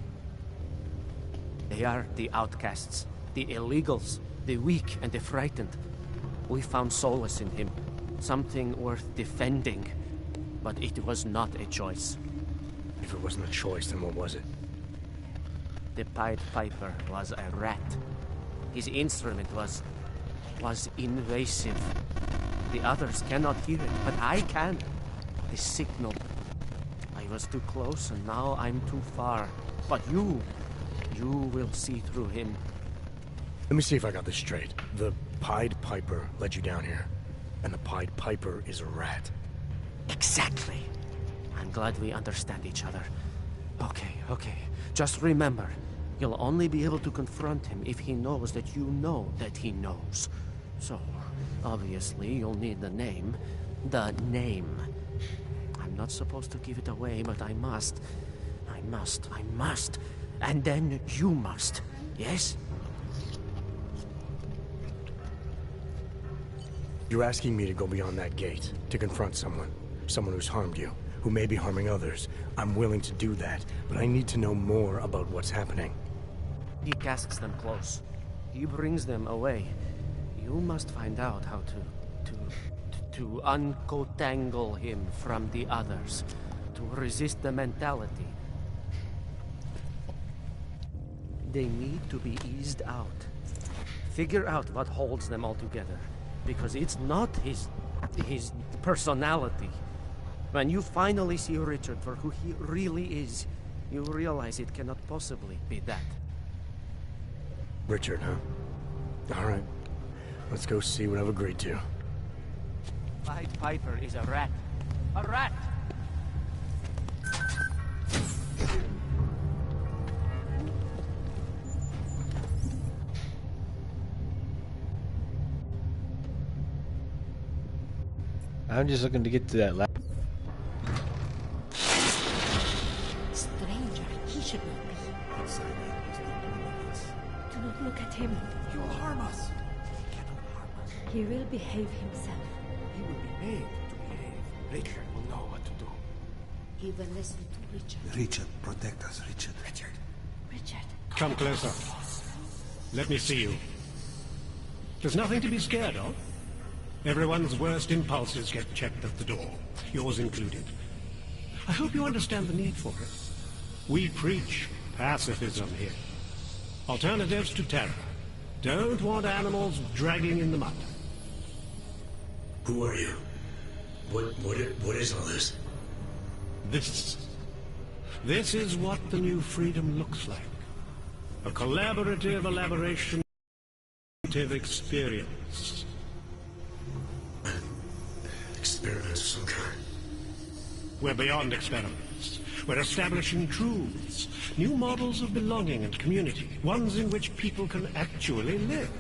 Speaker 7: They are the outcasts, the illegals, the weak and the frightened. We found solace in him, something worth defending. But it was not a choice.
Speaker 6: If it wasn't a choice, then what was it?
Speaker 7: The Pied Piper was a rat. His instrument was invasive. The others cannot hear it, but I can. The signal. I was too close, and now I'm too far. But you will see through him.
Speaker 6: Let me see if I got this straight. The Pied Piper led you down here, and the Pied Piper is a rat.
Speaker 7: Exactly. I'm glad we understand each other. Okay. Just remember, you'll only be able to confront him if he knows that you know that he knows. So, obviously, you'll need the name. The name. I'm not supposed to give it away, but I must. And then you must. Yes?
Speaker 6: You're asking me to go beyond that gate, to confront someone who's harmed you, who may be harming others. I'm willing to do that, but I need to know more about what's happening.
Speaker 7: He casks them close. He brings them away. You must find out how to uncotangle him from the others, to resist the mentality. They need to be eased out. Figure out what holds them all together, because it's not his personality. When you finally see Richard for who he really is, you realize it cannot possibly be that.
Speaker 6: Richard, huh? All right. Let's go see what I've agreed to.
Speaker 7: Pied Piper is a rat. A rat!
Speaker 1: I'm just looking to get to that last.
Speaker 20: Stranger, he should not be. Do not look at him.
Speaker 21: He will harm us.
Speaker 10: He will behave himself.
Speaker 21: He will be made to behave. Richard will know what to do.
Speaker 10: He will listen to Richard.
Speaker 11: Richard, protect us, Richard.
Speaker 10: Richard.
Speaker 12: Come closer. Let me see you. There's nothing to be scared of. Everyone's worst impulses get checked at the door, yours included. I hope you understand the need for it. We preach pacifism here. Alternatives to terror. Don't want animals dragging in the mud.
Speaker 6: Who are you? What is all this?
Speaker 12: This is what the new freedom looks like. A collaborative elaboration experience.
Speaker 6: Experiments of some kind.
Speaker 12: We're beyond experiments. We're establishing truths, new models of belonging and community, ones in which people can actually live.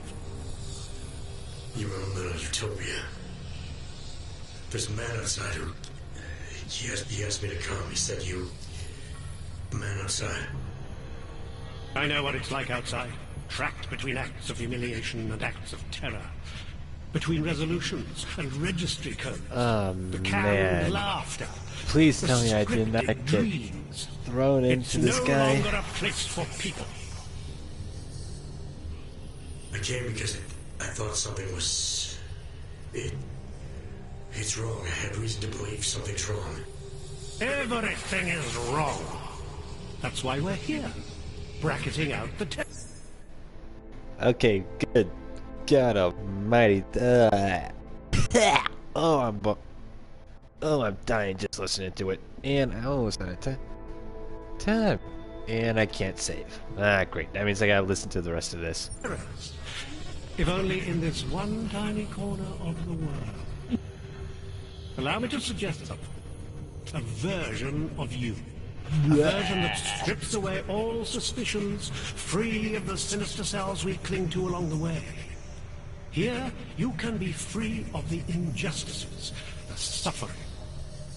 Speaker 6: Your own little utopia. There's a man outside who... He asked me to come. He said you... The man outside.
Speaker 12: I know what it's like outside. Trapped between acts of humiliation and acts of terror. Between resolutions and registry codes. The canned laughter.
Speaker 1: Please tell me I did not get thrown into this guy.
Speaker 12: It's no longer a place for people.
Speaker 6: I came because I thought something was... It's wrong. I had reason to believe something's wrong.
Speaker 12: Everything is wrong. That's why we're here. Bracketing out the test.
Speaker 1: Okay, good. God almighty. I'm dying just listening to it. And I almost out of time. And I can't save. Great. That means I gotta listen to the rest of this.
Speaker 12: If only in this one tiny corner of the world. Allow me to suggest something. A version of you. A version that strips away all suspicions, free of the sinister cells we cling to along the way. Here, you can be free of the injustices, the suffering,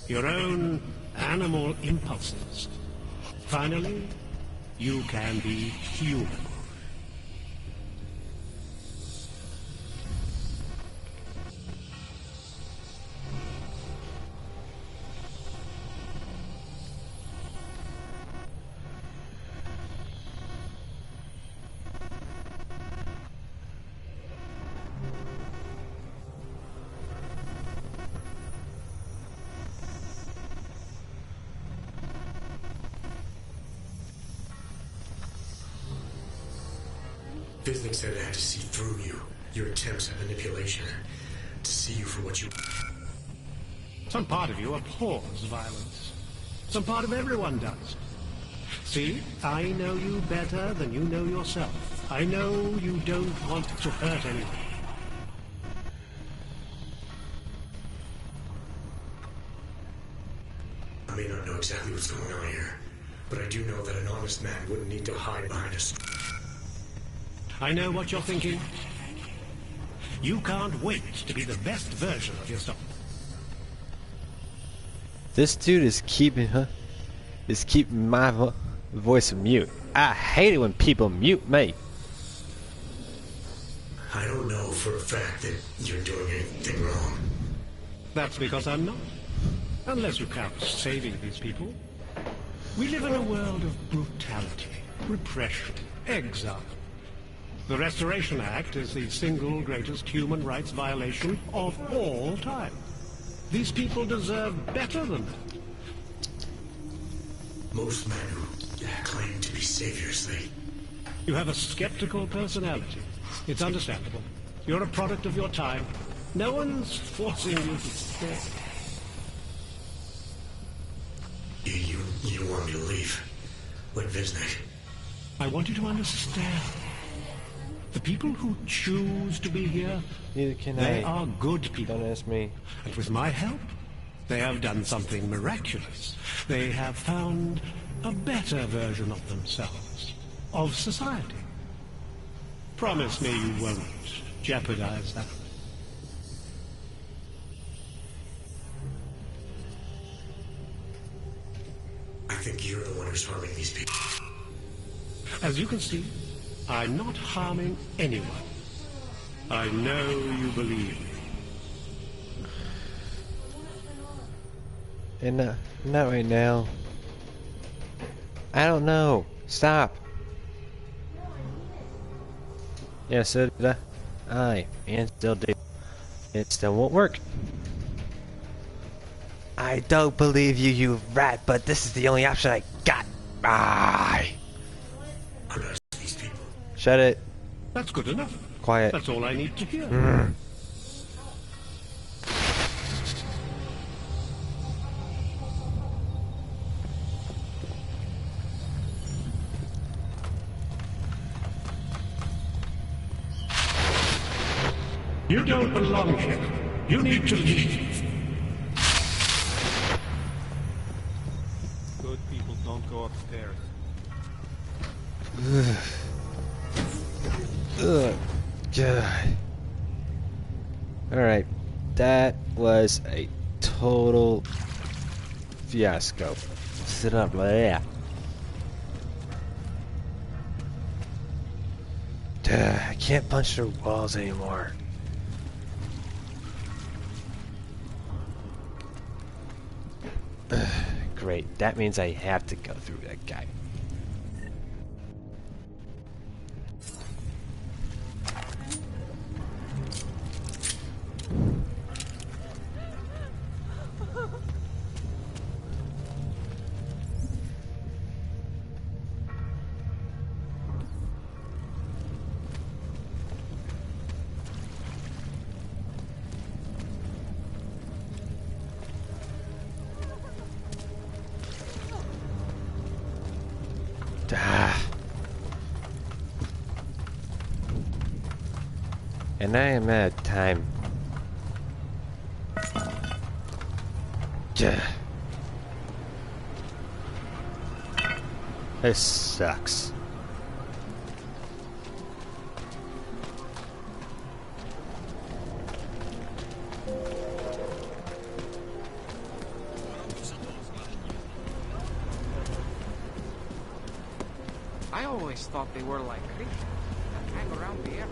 Speaker 12: your own animal impulses. Finally, you can be human.
Speaker 6: Visnick said I had to see through you, your attempts at manipulation, to see you for what you...
Speaker 12: Some part of you abhors violence. Some part of everyone does. See, I know you better than you know yourself. I know you don't want to hurt anyone.
Speaker 6: I may not know exactly what's going on here, but I do know that an honest man wouldn't need to hide behind a...
Speaker 12: I know what you're thinking. You can't wait to be the best version of yourself.
Speaker 1: This dude is keeping my voice mute. I hate it when people mute me.
Speaker 6: I don't know for a fact that you're doing anything wrong.
Speaker 12: That's because I'm not. Unless you count saving these people. We live in a world of brutality, repression, exile. The Restoration Act is the single greatest human rights violation of all time. These people deserve better than that.
Speaker 6: Most men who claim to be saviors,
Speaker 12: You have a skeptical personality. It's understandable. You're a product of your time. No one's forcing you to stay.
Speaker 6: You want me to leave? Like Visnick?
Speaker 12: I want you to understand. The people who choose to be here, they are good people.
Speaker 1: Don't ask me.
Speaker 12: And with my help, they have done something miraculous. They have found a better version of themselves, of society. Promise me you won't jeopardize that.
Speaker 6: I think you're the one who's harming these people.
Speaker 12: As you can see, I'm not harming anyone. I know you believe me.
Speaker 1: And not right now. I don't know. Stop. Yeah, so did I. And still do. It still won't work. I don't believe you, you rat, but this is the only option I got. Bye. Shut it.
Speaker 12: That's good enough.
Speaker 1: Quiet.
Speaker 12: That's all I need to hear. You don't belong here. You need to leave.
Speaker 21: Good people don't go upstairs.
Speaker 1: Ugh. God. Alright. That was a total fiasco. Sit up there. I can't punch through walls anymore. Great. That means I have to go through that guy. And I am out of time. This sucks.
Speaker 5: I always thought they were like creatures that hang around the air.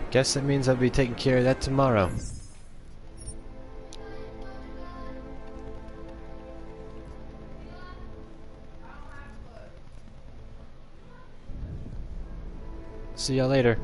Speaker 1: Guess that means I'll be taking care of that tomorrow. See y'all later.